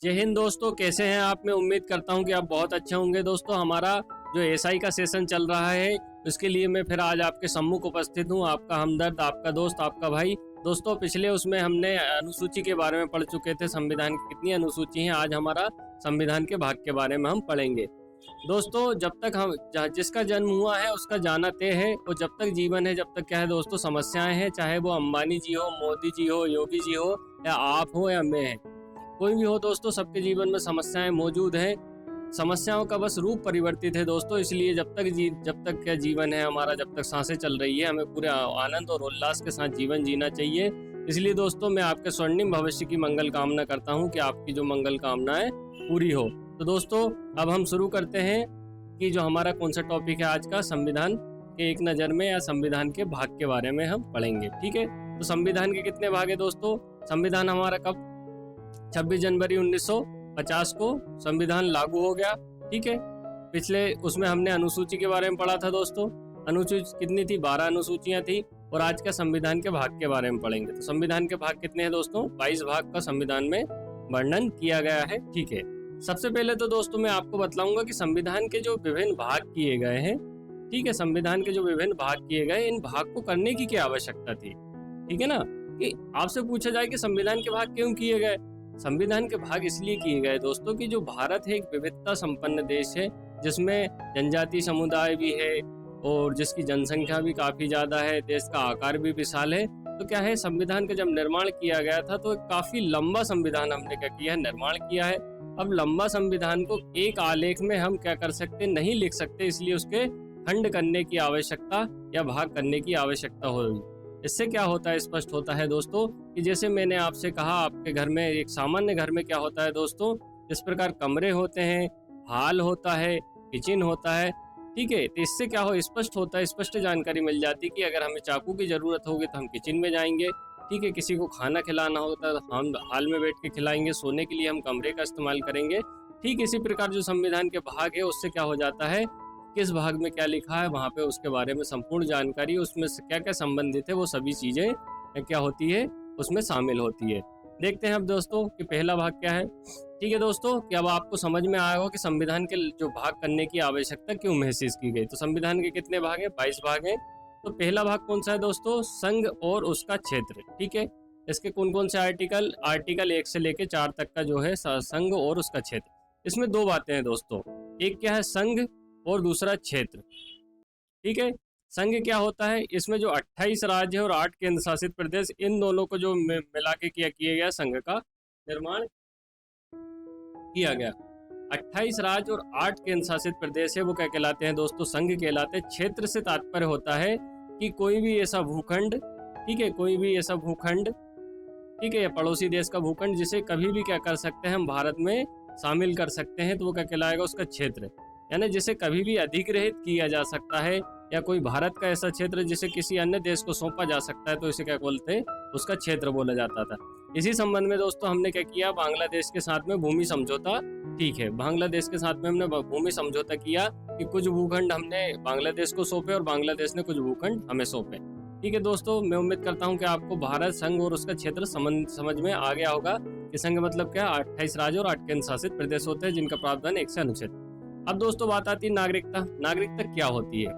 जय हिंद दोस्तों, कैसे हैं आप। मैं उम्मीद करता हूं कि आप बहुत अच्छे होंगे। दोस्तों, हमारा जो एसआई का सेशन चल रहा है उसके लिए मैं फिर आज आपके सम्मुख उपस्थित हूं। आपका हमदर्द, आपका दोस्त, आपका भाई। दोस्तों, पिछले उसमें हमने अनुसूची के बारे में पढ़ चुके थे, संविधान की कितनी अनुसूची हैं। आज हमारा संविधान के भाग के बारे में हम पढ़ेंगे। दोस्तों, जब तक हम जिसका जन्म हुआ है उसका जाना तय है, और जब तक जीवन है जब तक क्या है दोस्तों, समस्याएं हैं। चाहे वो अंबानी जी हो, मोदी जी हो, योगी जी हो, या आप हो या मैं है, कोई भी हो दोस्तों, सबके जीवन में समस्याएं मौजूद हैं। समस्याओं का बस रूप परिवर्तित है दोस्तों। इसलिए जब तक क्या जीवन है हमारा, जब तक सांसें चल रही है, हमें पूरे आनंद और उल्लास के साथ जीवन जीना चाहिए। इसलिए दोस्तों, मैं आपके स्वर्णिम भविष्य की मंगल कामना करता हूं कि आपकी जो मंगल कामनाएं पूरी हो। तो दोस्तों, अब हम शुरू करते हैं कि जो हमारा कौन सा टॉपिक है आज का, संविधान के एक नज़र में या संविधान के भाग के बारे में हम पढ़ेंगे। ठीक है, तो संविधान के कितने भाग है दोस्तों। संविधान हमारा कब 26 जनवरी 1950 को संविधान लागू हो गया। ठीक है, पिछले उसमें हमने अनुसूची के बारे में पढ़ा था दोस्तों। अनुसूची कितनी थी, 12 अनुसूचियां थी। और आज का संविधान के भाग के बारे में पढ़ेंगे। तो संविधान के भाग कितने हैं दोस्तों, 22 भाग का संविधान में वर्णन किया गया है। ठीक है, सबसे पहले तो दोस्तों मैं आपको बतलाऊंगा कि संविधान के जो विभिन्न भाग किए गए हैं। ठीक है, संविधान के जो विभिन्न भाग किए गए, इन भाग को करने की क्या आवश्यकता थी। ठीक है ना, कि आपसे पूछा जाए कि संविधान के भाग क्यों किए गए। संविधान के भाग इसलिए किए गए दोस्तों कि जो भारत है एक विविधता संपन्न देश है, जिसमें जनजातीय समुदाय भी है और जिसकी जनसंख्या भी काफी ज्यादा है, देश का आकार भी विशाल है। तो क्या है, संविधान का जब निर्माण किया गया था तो एक काफी लंबा संविधान हमने क्या किया है, निर्माण किया है। अब लंबा संविधान को एक आलेख में हम क्या कर सकते, नहीं लिख सकते, इसलिए उसके खंड करने की आवश्यकता या भाग करने की आवश्यकता होगी। इससे क्या होता है, स्पष्ट होता है दोस्तों कि जैसे मैंने आपसे कहा, आपके घर में, एक सामान्य घर में क्या होता है दोस्तों, इस प्रकार कमरे होते हैं, हॉल होता है, किचन होता है। ठीक है, तो इससे क्या हो, स्पष्ट होता है, स्पष्ट जानकारी मिल जाती है कि अगर हमें चाकू की जरूरत होगी तो हम किचन में जाएंगे। ठीक है, किसी को खाना खिलाना होता है तो हम हॉल में बैठ के खिलाएंगे, सोने के लिए हम कमरे का इस्तेमाल करेंगे। ठीक इसी प्रकार जो संविधान के भाग है, उससे क्या हो जाता है, किस भाग में क्या लिखा है, वहाँ पे उसके बारे में संपूर्ण जानकारी, उसमें क्या क्या संबंधित है, वो सभी चीजें क्या होती है, उसमें शामिल होती है। देखते हैं अब दोस्तों कि पहला भाग क्या है। ठीक है दोस्तों, कि अब आपको समझ में आया होगा कि संविधान के जो भाग करने की आवश्यकता क्यों महसूस की गई। तो संविधान के कितने भाग हैं, 22 भाग हैं। तो पहला भाग कौन सा है दोस्तों, संघ और उसका क्षेत्र। ठीक है, इसके कौन कौन से आर्टिकल 1 से लेके 4 तक का जो है संघ और उसका क्षेत्र। इसमें दो बातें हैं दोस्तों, एक क्या है संघ और दूसरा क्षेत्र। ठीक है, संघ क्या होता है, इसमें जो 28 राज्य और 8 केंद्र शासित प्रदेश, इन दोनों को जो मिला के किया गया, संघ का निर्माण किया गया। 28 राज्य और 8 केंद्र शासित प्रदेश है, वो क्या कहलाते हैं दोस्तों, संघ कहलाते हैं। क्षेत्र से तात्पर्य होता है कि कोई भी ऐसा भूखंड, ठीक है, कोई भी ऐसा भूखंड, ठीक है, पड़ोसी देश का भूखंड, जिसे कभी भी क्या कर सकते हैं, हम भारत में शामिल कर सकते हैं, तो वो क्या कहलाएगा, उसका क्षेत्र। यानी जिसे कभी भी अधिग्रहित किया जा सकता है, या कोई भारत का ऐसा क्षेत्र जिसे किसी अन्य देश को सौंपा जा सकता है, तो इसे क्या बोलते हैं, उसका क्षेत्र बोला जाता था। इसी संबंध में दोस्तों हमने क्या किया, बांग्लादेश के साथ में भूमि समझौता, ठीक है, बांग्लादेश के साथ में हमने भूमि समझौता किया कि कुछ भूखंड हमने बांग्लादेश को सौंपे और बांग्लादेश ने कुछ भूखंड हमें सौंपे। ठीक है दोस्तों, मैं उम्मीद करता हूँ कि आपको भारत, संघ और उसका क्षेत्र समझ में आ गया होगा कि संघ मतलब क्या, 28 राज्य और 8 केंद्र शासित प्रदेश होते हैं, जिनका प्रावधान 1 से अनुच्छेद। अब दोस्तों बात आती है नागरिकता। नागरिकता क्या होती है,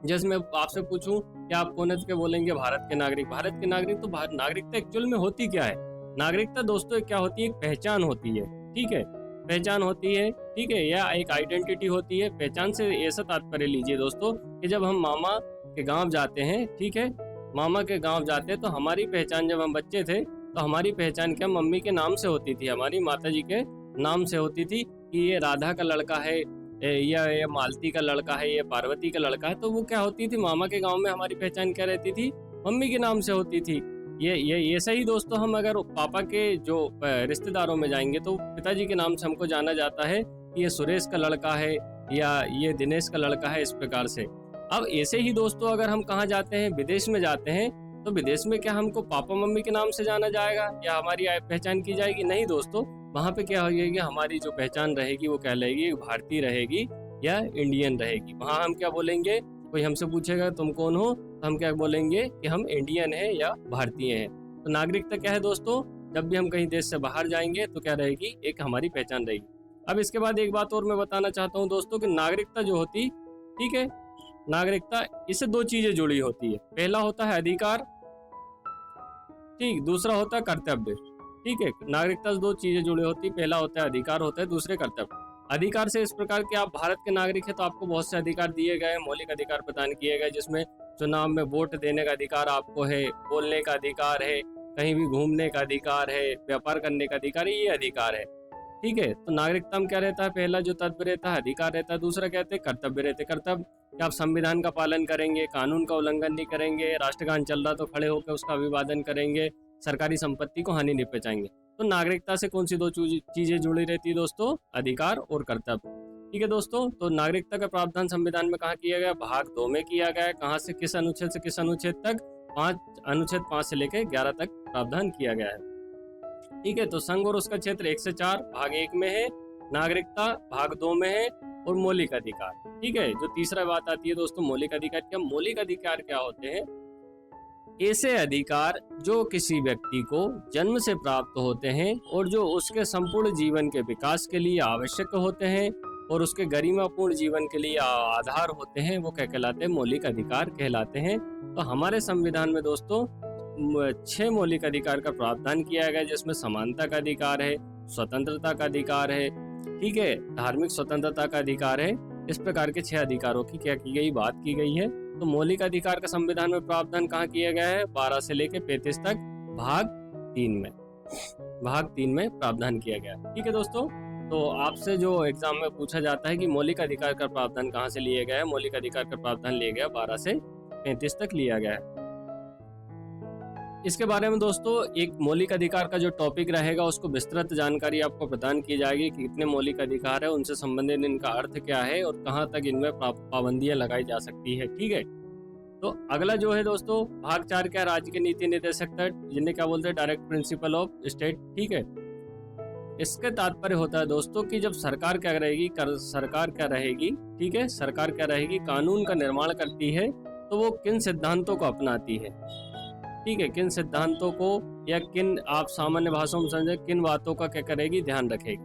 जैसे मैं आपसे पूछूं कि आप कौन है, तो क्या बोलेंगे, भारत के नागरिक। भारत के नागरिक, तो नागरिकता एक्चुअल में होती क्या है। नागरिकता दोस्तों क्या होती है, एक पहचान होती है। ठीक है, पहचान होती है, ठीक है, या एक आइडेंटिटी होती है। पहचान से ऐसा तात्पर्य लीजिए दोस्तों कि जब हम मामा के गांव जाते हैं, ठीक है, मामा के गांव जाते हैं, तो हमारी पहचान, जब हम बच्चे थे तो हमारी पहचान क्या, मम्मी के नाम से होती थी, हमारी माता जी के नाम से होती थी कि ये राधा का लड़का है, या ये मालती का लड़का है, ये पार्वती का लड़का है। तो वो क्या होती थी, मामा के गांव में हमारी पहचान क्या रहती थी, मम्मी के नाम से होती थी। ये सही दोस्तों, हम अगर पापा के जो रिश्तेदारों में जाएंगे तो पिताजी के नाम से हमको जाना जाता है कि ये सुरेश का लड़का है या ये दिनेश का लड़का है, इस प्रकार से। अब ऐसे ही दोस्तों अगर हम कहाँ जाते हैं, विदेश में जाते हैं, तो विदेश में क्या हमको पापा मम्मी के नाम से जाना जाएगा या हमारी पहचान की जाएगी, नहीं दोस्तों। वहाँ पे क्या होगी, हमारी जो पहचान रहेगी वो क्या रहेगी, भारतीय रहेगी या इंडियन रहेगी। वहाँ हम क्या बोलेंगे, कोई हमसे पूछेगा तुम कौन हो, तो हम क्या बोलेंगे कि हम इंडियन है या भारतीय हैं। तो नागरिकता क्या है दोस्तों, जब भी हम कहीं देश से बाहर जाएंगे तो क्या रहेगी, एक हमारी पहचान रहेगी। अब इसके बाद एक बात और मैं बताना चाहता हूँ दोस्तों कि नागरिकता जो होती, ठीक है, नागरिकता इससे दो चीजें जुड़ी होती है। पहला होता है अधिकार, ठीक, दूसरा होता है कर्तव्य। ठीक है, नागरिकता से दो चीजें जुड़ी होती है, पहला होता है अधिकार, होता है दूसरे कर्तव्य। अधिकार से इस प्रकार के आप भारत के नागरिक हैं तो आपको बहुत से अधिकार दिए गए, मौलिक अधिकार प्रदान किए गए, जिसमें चुनाव में वोट देने का अधिकार आपको है, बोलने का अधिकार है, कहीं भी घूमने का अधिकार है, व्यापार करने का अधिकार है, ये अधिकार है। ठीक है, तो नागरिकता में क्या रहता है, पहला जो तत्व रहता है अधिकार रहता है, दूसरा कहते हैं कर्तव्य रहते। कर्तव्य कि आप संविधान का पालन करेंगे, कानून का उल्लंघन नहीं करेंगे, राष्ट्रगान चल रहा तो खड़े होकर उसका अभिवादन करेंगे, सरकारी संपत्ति को हानि नहीं पहुंचाएंगे। तो नागरिकता से कौन सी दो चीजें जुड़ी रहती है दोस्तों, अधिकार और कर्तव्य। ठीक है दोस्तों, तो नागरिकता का प्रावधान संविधान में कहाँ किया गया, भाग 2 में किया गया है। कहाँ से किस अनुच्छेद से किस अनुच्छेद तक, अनुच्छेद 5 से लेकर 11 तक प्रावधान किया गया है। ठीक है, तो संघ और उसका क्षेत्र 1 से 4 भाग 1 में है, नागरिकता भाग 2 में है, और मौलिक अधिकार। ठीक है, जो तीसरा बात आती है दोस्तों मौलिक अधिकार। क्या मौलिक अधिकार क्या होते हैं, ऐसे अधिकार जो किसी व्यक्ति को जन्म से प्राप्त होते हैं और जो उसके संपूर्ण जीवन के विकास के लिए आवश्यक होते हैं और उसके गरिमापूर्ण जीवन के लिए आधार होते हैं, वो क्या कहलाते हैं, मौलिक अधिकार कहलाते हैं। तो हमारे संविधान में दोस्तों 6 मौलिक अधिकार का प्रावधान किया गया, जिसमें समानता का अधिकार है, स्वतंत्रता का अधिकार है, ठीक है, धार्मिक स्वतंत्रता का अधिकार है। इस प्रकार के 6 अधिकारों की क्या की गई, बात की गई है। तो मौलिक अधिकार का संविधान में प्रावधान कहाँ किया गया है, 12 से लेकर 35 तक भाग 3 में प्रावधान किया गया। ठीक है दोस्तों, तो आपसे जो एग्जाम में पूछा जाता है कि मौलिक अधिकार का प्रावधान कहाँ से लिया गया है, मौलिक अधिकार का प्रावधान लिया गया 12 से 35 तक लिया गया है। इसके बारे में दोस्तों एक मौलिक अधिकार का जो टॉपिक रहेगा उसको विस्तृत जानकारी आपको प्रदान की जाएगी कि कितने मौलिक अधिकार है, उनसे संबंधित इनका अर्थ क्या है और कहाँ तक इनमें पाबंदियां लगाई जा सकती है। ठीक है, तो अगला जो है दोस्तों भाग 4 क्या, राज्य के नीति निर्देशक तत्व, जिन्हें क्या बोलते हैं, डायरेक्ट प्रिंसिपल ऑफ स्टेट। ठीक है, इसके तात्पर्य होता है दोस्तों कि जब सरकार क्या रहेगी, ठीक है, सरकार क्या रहेगी, कानून का निर्माण करती है तो वो किन सिद्धांतों को अपनाती है। ठीक है, किन सिद्धांतों को या किन, आप सामान्य भाषा में समझे, किन बातों का क्या करेगी, ध्यान रखेगी।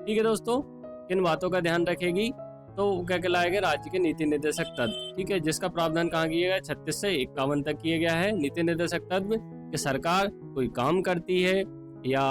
ठीक है दोस्तों, किन बातों का ध्यान रखेगी, तो क्या कहलाएगा, राज्य के नीति निर्देशक तत्व। ठीक है, जिसका प्रावधान कहाँ किया गया, 36 से 51 तक किया गया है। नीति निर्देशक तत्व कि सरकार कोई काम करती है या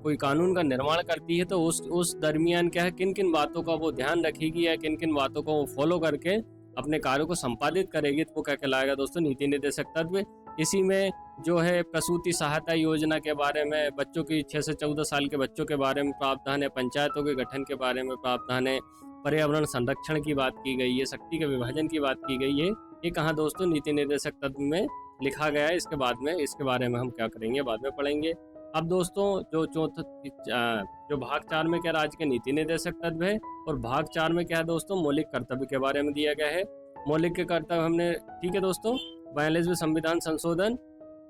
कोई कानून का निर्माण करती है तो उस दरमियान क्या है, किन किन बातों का वो ध्यान रखेगी या किन किन बातों को वो फॉलो करके अपने कार्यों को संपादित करेगी, तो वो क्या कहलाएगा दोस्तों, नीति निर्देशक तत्व। इसी में जो है प्रसूति सहायता योजना के बारे में, बच्चों की 6 से 14 साल के बच्चों के बारे में प्रावधान है, पंचायतों के गठन के बारे में प्रावधान है, पर्यावरण संरक्षण की बात की गई है, शक्ति के विभाजन की बात की गई है। ये कहाँ दोस्तों, नीति निर्देशक तत्व में लिखा गया है। इसके बाद में इसके बारे में हम क्या करेंगे, बाद में पढ़ेंगे। अब दोस्तों जो भाग 4 में क्या, राज्य के नीति निर्देशक तत्व है, और भाग 4 में क्या है दोस्तों, मौलिक कर्तव्य के बारे में दिया गया है। मौलिक के कर्तव्य हमने, ठीक है दोस्तों, 42वें संविधान संशोधन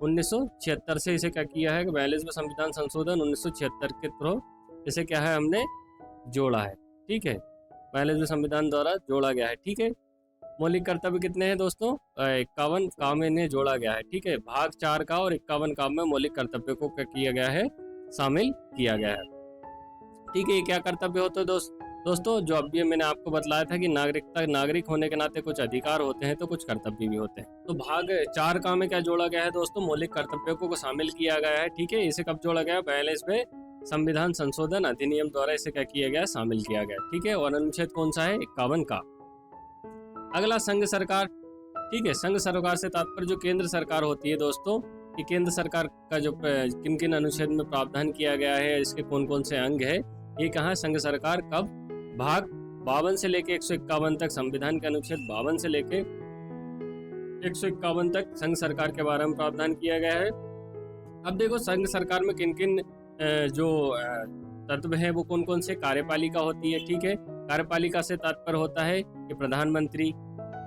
1976 से इसे क्या किया है, 42वें संविधान संशोधन 1976 के थ्रू इसे क्या है, हमने जोड़ा है। ठीक है, 42वें संविधान द्वारा जोड़ा गया है। ठीक है, मौलिक कर्तव्य कितने हैं दोस्तों, 51 काम इन्हें जोड़ा गया है। ठीक है, भाग 4 का और 51 काम में मौलिक कर्तव्य को क्या किया गया है, शामिल किया गया है। ठीक है, ये क्या कर्तव्य होते हैं दोस्तों, जो अभी मैंने आपको बतलाया था कि नागरिक होने के नाते कुछ अधिकार होते हैं तो कुछ कर्तव्य भी होते हैं। तो भाग 4 का में क्या जोड़ा गया है दोस्तों, मौलिक कर्तव्यों को शामिल किया गया है। ठीक है, इसे कब जोड़ा गया, 42वें संविधान संशोधन अधिनियम द्वारा इसे क्या किया गया, शामिल किया गया। ठीक है, और अनुच्छेद कौन सा है, 51 का। अगला संघ सरकार। ठीक है, संघ सरकार से तात्पर्य जो केंद्र सरकार होती है दोस्तों, कि केंद्र सरकार का जो किन किन अनुच्छेद में प्रावधान किया गया है, इसके कौन कौन से अंग है, ये कहाँ संघ सरकार कब, भाग 52 से लेके 151 तक, संविधान के अनुच्छेद 52 से लेके 151 तक संघ सरकार के बारे में प्रावधान किया गया है। अब देखो संघ सरकार में किन किन जो तत्व है वो कौन कौन से, कार्यपालिका होती है। ठीक है, कार्यपालिका से तात्पर्य होता है कि प्रधानमंत्री,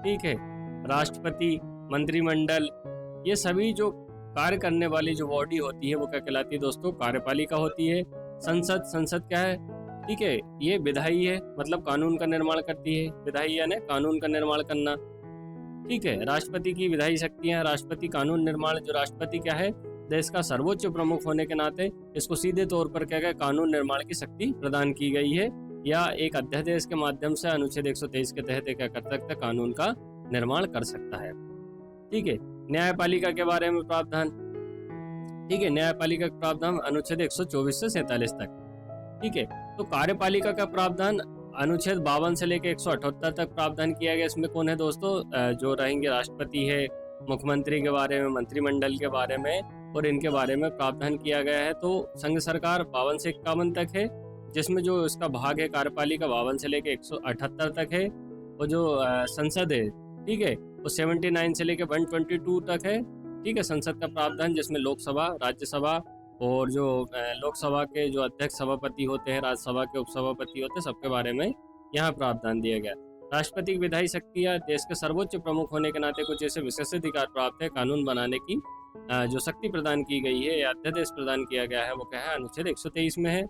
ठीक है, राष्ट्रपति, मंत्रिमंडल, ये सभी जो कार्य करने वाली जो बॉडी होती है वो क्या कहलाती है दोस्तों, कार्यपालिका होती है। संसद क्या है, ठीक है, ये विधायी है, मतलब कानून का निर्माण करती है, विधायी यानी कानून का निर्माण करना। ठीक है, राष्ट्रपति की विधायी शक्तियां, राष्ट्रपति कानून निर्माण, जो राष्ट्रपति क्या है, देश का सर्वोच्च प्रमुख होने के नाते इसको सीधे तौर पर क्या कानून निर्माण की शक्ति प्रदान की गई है, या एक अध्यादेश के माध्यम से अनुच्छेद 123 के तहत क्या कर सकता है, कानून का निर्माण कर सकता है। ठीक है, न्यायपालिका के बारे में प्रावधान। ठीक है, न्यायपालिका का प्रावधान अनुच्छेद 124 से 47 तक। ठीक है, तो कार्यपालिका का प्रावधान अनुच्छेद 52 से लेकर 178 तक प्रावधान किया गया। इसमें कौन है दोस्तों, जो रहेंगे राष्ट्रपति है, मुख्यमंत्री के बारे में, मंत्रिमंडल के बारे में और इनके बारे में प्रावधान किया गया है। तो संघ सरकार 52 से 51 तक है, जिसमें जो इसका भाग है कार्यपालिका 52 से लेकर 178 तक है, और जो संसद है, ठीक है, वो 79 से लेकर 122 तक है। ठीक है, संसद का प्रावधान जिसमें लोकसभा, राज्यसभा और जो लोकसभा के जो अध्यक्ष सभापति होते हैं, राज्यसभा के उपसभापति होते हैं, सबके बारे में यहाँ प्रावधान दिया गया। राष्ट्रपति की विधायी शक्तियाँ, देश के सर्वोच्च प्रमुख होने के नाते कुछ ऐसे विशेषाधिकार प्राप्त है, कानून बनाने की जो शक्ति प्रदान की गई है या अध्यादेश प्रदान किया गया है, वो क्या है, अनुच्छेद 123 में है।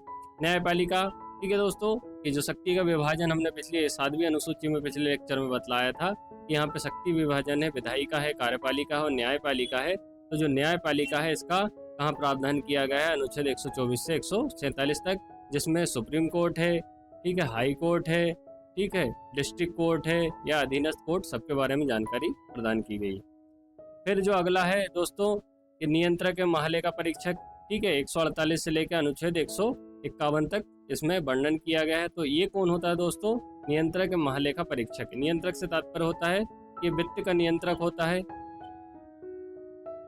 न्यायपालिका, ठीक है दोस्तों, कि जो शक्ति का विभाजन हमने पिछले 7वीं अनुसूची में पिछले लेक्चर में बतलाया था कि यहाँ पे शक्ति विभाजन है, विधायिका है, कार्यपालिका है और न्यायपालिका है। तो जो न्यायपालिका है इसका कहाँ प्रावधान किया गया है, अनुच्छेद 124 से 147 तक, जिसमें सुप्रीम कोर्ट है, ठीक है, हाई कोर्ट है, ठीक है, डिस्ट्रिक्ट कोर्ट है या अधीनस्थ कोर्ट, सबके बारे में जानकारी प्रदान की गई। फिर जो अगला है दोस्तों कि नियंत्रक एवं महालेखा परीक्षक, ठीक है, 148 से लेकर अनुच्छेद 151 तक इसमें वर्णन किया गया है। तो ये कौन होता है दोस्तों, नियंत्रक एवं महालेखा परीक्षक। नियंत्रक से तात्पर्य होता है कि वित्त का नियंत्रक होता है।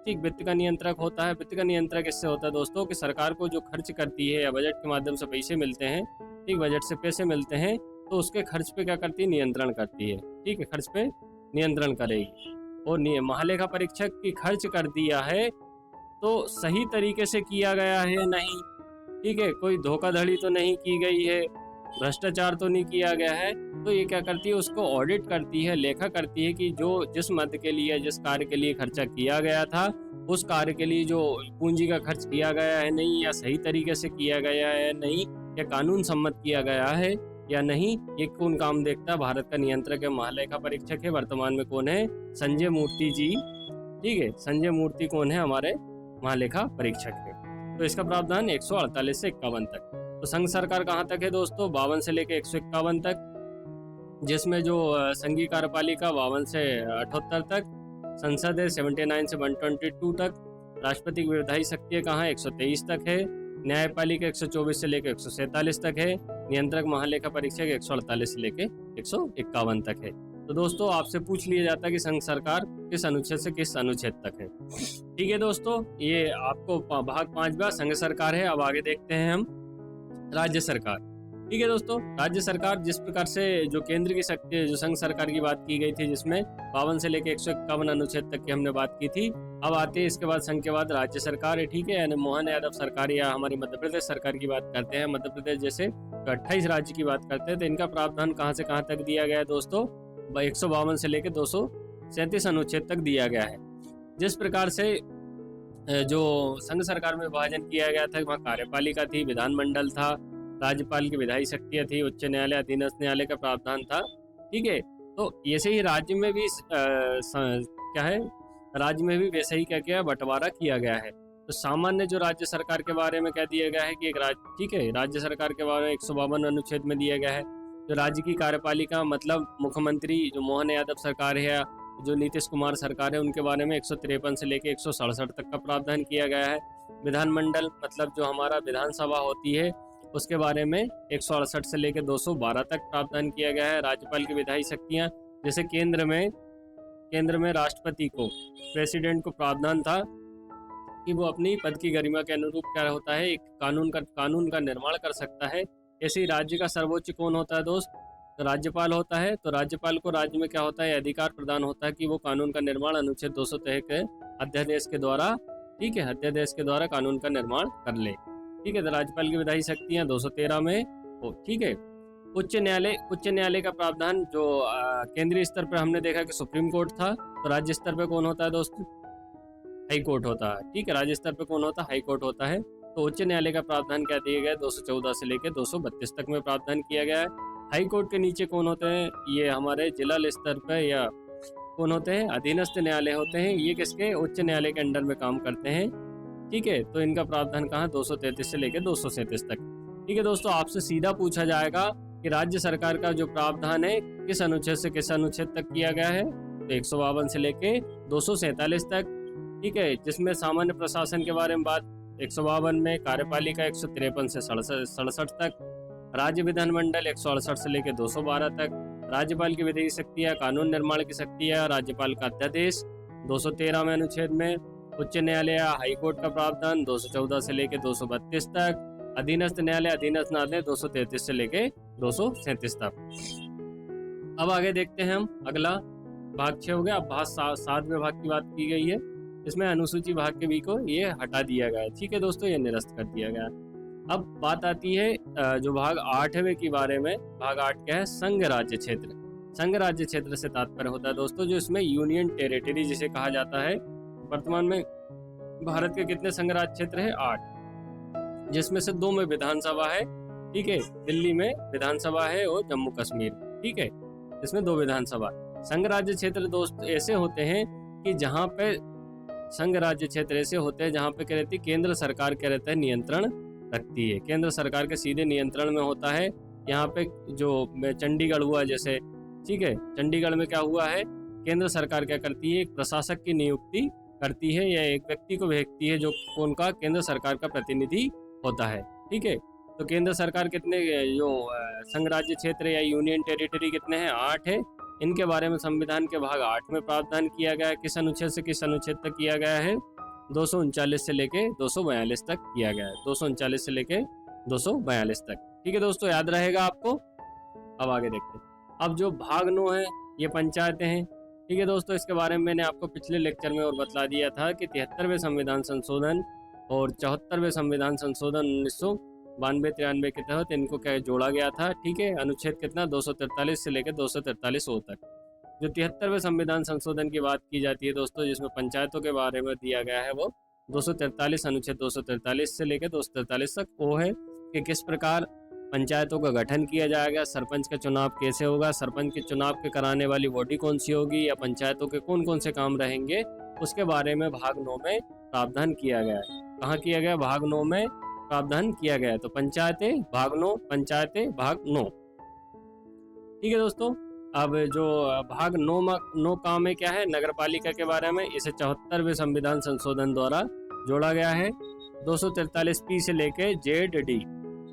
ठीक, वित्त का नियंत्रक होता है। वित्त का नियंत्रक इससे होता है दोस्तों कि सरकार को जो खर्च करती है या बजट के माध्यम से पैसे मिलते हैं, ठीक, बजट से पैसे मिलते हैं, तो उसके खर्च पे क्या करती है, नियंत्रण करती है। ठीक है, खर्च पे नियंत्रण करेगी। और महालेखा परीक्षक की खर्च कर दिया है तो सही तरीके से किया गया है नहीं, ठीक है, कोई धोखाधड़ी तो नहीं की गई है, भ्रष्टाचार तो नहीं किया गया है, तो ये क्या करती है, उसको ऑडिट करती है, लेखा करती है कि जो जिस मद के लिए, जिस कार्य के लिए खर्चा किया गया था, उस कार्य के लिए जो पूंजी का खर्च किया गया है नहीं, या सही तरीके से किया गया है नहीं, या कानून सम्मत किया गया है या नहीं, ये कौन काम देखता है, भारत का नियंत्रक है, महालेखा परीक्षक है। वर्तमान में कौन है, संजय मूर्ति जी। ठीक है, संजय मूर्ति कौन है, हमारे महालेखा परीक्षक है। तो इसका प्रावधान 148 से 51 तक। तो संघ सरकार कहाँ तक है दोस्तों, 52 से लेकर 151 तक, जिसमें जो संघीय कार्यपालिका 52 से 78 तक, संसद है 79 से 122 तक, राष्ट्रपति की विधायी शक्ति कहाँ है, 123 तक है, न्यायपालिका 124 से लेकर 147 तक है, नियंत्रक महालेखा परीक्षक 148 से लेकर 151 तक है। तो दोस्तों आपसे पूछ लिया जाता है कि संघ सरकार किस अनुच्छेद से किस अनुच्छेद तक है। ठीक है दोस्तों, ये आपको भाग 5वां संघ सरकार है। अब आगे देखते हैं हम राज्य सरकार। ठीक है दोस्तों, राज्य सरकार जिस प्रकार से जो केंद्र की शक्ति है, जो संघ सरकार की बात की गई थी, जिसमें 52 से लेकर 151 अनुच्छेद तक की हमने बात की थी। अब आते हैं इसके बाद संघ के बाद राज्य सरकार है। ठीक है, यानी मोहन यादव सरकार या हमारी मध्य प्रदेश सरकार की बात करते हैं, मध्य प्रदेश जैसे 28 राज्य की बात करते हैं, तो इनका प्रावधान कहाँ से कहाँ तक दिया गया है दोस्तों, 152 से लेकर 237 अनुच्छेद तक दिया गया है। जिस प्रकार से जो संघ सरकार में विभाजन किया गया था, वहाँ कार्यपालिका थी, विधानमंडल था, राज्यपाल की विधायी शक्तियाँ थी, उच्च न्यायालय, अधीनस्थ न्यायालय का प्रावधान था। ठीक है, तो ऐसे ही राज्य में भी क्या है, राज्य में भी वैसे ही क्या किया, बंटवारा किया गया है। तो सामान्य जो राज्य सरकार के बारे में कह दिया गया है कि एक राज्य, ठीक है, राज्य सरकार के बारे में 152 अनुच्छेद में दिया गया है। जो राज्य की कार्यपालिका मतलब मुख्यमंत्री जो मोहन यादव सरकार है या जो नीतीश कुमार सरकार है, उनके बारे में 153 से लेकर 167 तक का प्रावधान किया गया है। विधानमंडल मतलब जो हमारा विधानसभा होती है, उसके बारे में 168 से लेकर 212 तक प्रावधान किया गया है। राज्यपाल की विधायी शक्तियाँ, जैसे केंद्र में राष्ट्रपति को, प्रेसिडेंट को प्रावधान था कि वो अपनी पद की गरिमा के अनुरूप क्या होता है, एक कानून का निर्माण कर सकता है। ऐसे ही राज्य का सर्वोच्च कौन होता है दोस्त, तो राज्यपाल होता है। तो राज्यपाल को राज्य में क्या होता है, अधिकार प्रदान होता है कि वो कानून का निर्माण अनुच्छेद 223 के अध्यादेश के द्वारा, ठीक है, अध्यादेश के द्वारा कानून का निर्माण कर ले। ठीक है, तो राज्यपाल की विधायी शक्तियाँ 213 में हो। ठीक है, उच्च न्यायालय का प्रावधान जो केंद्रीय स्तर पर हमने देखा कि सुप्रीम कोर्ट था, तो राज्य स्तर पर कौन होता है दोस्तों, हाई कोर्ट होता है। ठीक है, राज्य स्तर पर कौन होता है, हाई कोर्ट होता है। तो उच्च न्यायालय का प्रावधान क्या दिया गया है, 214 से लेकर 232 तक में प्रावधान किया गया है। हाई कोर्ट के नीचे कौन होते हैं, ये हमारे जिला स्तर पर या कौन होते हैं, अधीनस्थ न्यायालय होते हैं। ये किसके, उच्च न्यायालय के अंडर में काम करते हैं। ठीक है, तो इनका प्रावधान कहाँ 233 से लेकर 237 तक। ठीक है दोस्तों, आपसे सीधा पूछा जाएगा कि राज्य सरकार का जो प्रावधान है किस अनुच्छेद से किस अनुच्छेद तक किया गया है, तो 152 से लेके 247 तक। ठीक है, जिसमें सामान्य प्रशासन के बारे में बात 152 में, कार्यपालिका 153 से 67 तक, राज्य विधानमंडल 168 से लेकर 212 तक, राज्यपाल की विधि शक्तियाँ, कानून निर्माण की शक्तियाँ, राज्यपाल का अध्यादेश 213 में अनुच्छेद में, उच्च न्यायालय हाईकोर्ट का प्रावधान 214 से लेकर 232 तक, अधीनस्थ न्यायालय अधीनस्थ न्यायालय 233 से लेकर 237 तक। अब आगे देखते हैं हम, अगला भाग 6 हो गया। अब भाग 7वें भाग की बात की गई है, इसमें अनुसूची भाग के बी को ये हटा दिया गया है। ठीक है दोस्तों, ये निरस्त कर दिया गया। अब बात आती है जो भाग 8वें के बारे में। भाग 8 क्या है? संघ राज्य क्षेत्र। संघ राज्य क्षेत्र से तात्पर्य होता है दोस्तों जो इसमें यूनियन टेरिटरी जिसे कहा जाता है। वर्तमान में भारत के कितने संघ राज्य क्षेत्र है? 8, जिसमें से 2 में विधानसभा है। ठीक है, दिल्ली में विधानसभा है और जम्मू कश्मीर। ठीक है, इसमें 2 विधानसभा। संघ राज्य क्षेत्र दोस्त ऐसे होते हैं कि जहाँ पे संघ राज्य क्षेत्र ऐसे होते हैं जहाँ पे क्या रहती है, केंद्र सरकार क्या रहता है, नियंत्रण रखती है। केंद्र सरकार के सीधे नियंत्रण में होता है। यहाँ पे जो चंडीगढ़ हुआ जैसे, ठीक है, चंडीगढ़ में क्या हुआ है, केंद्र सरकार क्या करती है, एक प्रशासक की नियुक्ति करती है या एक व्यक्ति को भेजती है जो उनका केंद्र सरकार का प्रतिनिधि होता है। ठीक है, तो केंद्र सरकार कितने जो संघ राज्य क्षेत्र या यूनियन टेरिटरी कितने हैं? 8 है। इनके बारे में संविधान के भाग 8 में प्रावधान किया गया है। किस अनुच्छेद से किस अनुच्छेद तक किया गया है? 239 से लेके 242 तक किया गया है। 239 से लेके 242 तक। ठीक है दोस्तों, याद रहेगा आपको। अब आगे देखते हैं। अब जो भाग 9 है ये पंचायतें हैं। ठीक है दोस्तों, इसके बारे में मैंने आपको पिछले लेक्चर में और बतला दिया था कि 73वें संविधान संशोधन और 74वें संविधान संशोधन 1992-93 के तहत इनको क्या जोड़ा गया था। ठीक है, अनुच्छेद कितना 243 से लेकर 243 तक। जो 73वें संविधान संशोधन की बात की जाती है दोस्तों, जिसमें पंचायतों के बारे में दिया गया है, वो 243 अनुच्छेद 243 से लेकर 243 तक वो है कि किस प्रकार पंचायतों का गठन किया जाएगा, सरपंच का चुनाव कैसे होगा, सरपंच के चुनाव के कराने वाली बॉडी कौन सी होगी, या पंचायतों के कौन कौन से काम रहेंगे, उसके बारे में भाग 9 में प्रावधान किया गया है। कहाँ किया गया? भाग 9 में प्रावधान किया गया है। तो पंचायतें भाग 9, पंचायतें भाग 9। ठीक है दोस्तों, अब जो भाग 9 काम में क्या है, नगरपालिका के बारे में, इसे 74वें संविधान संशोधन द्वारा जोड़ा गया है। 243 से लेके ZD।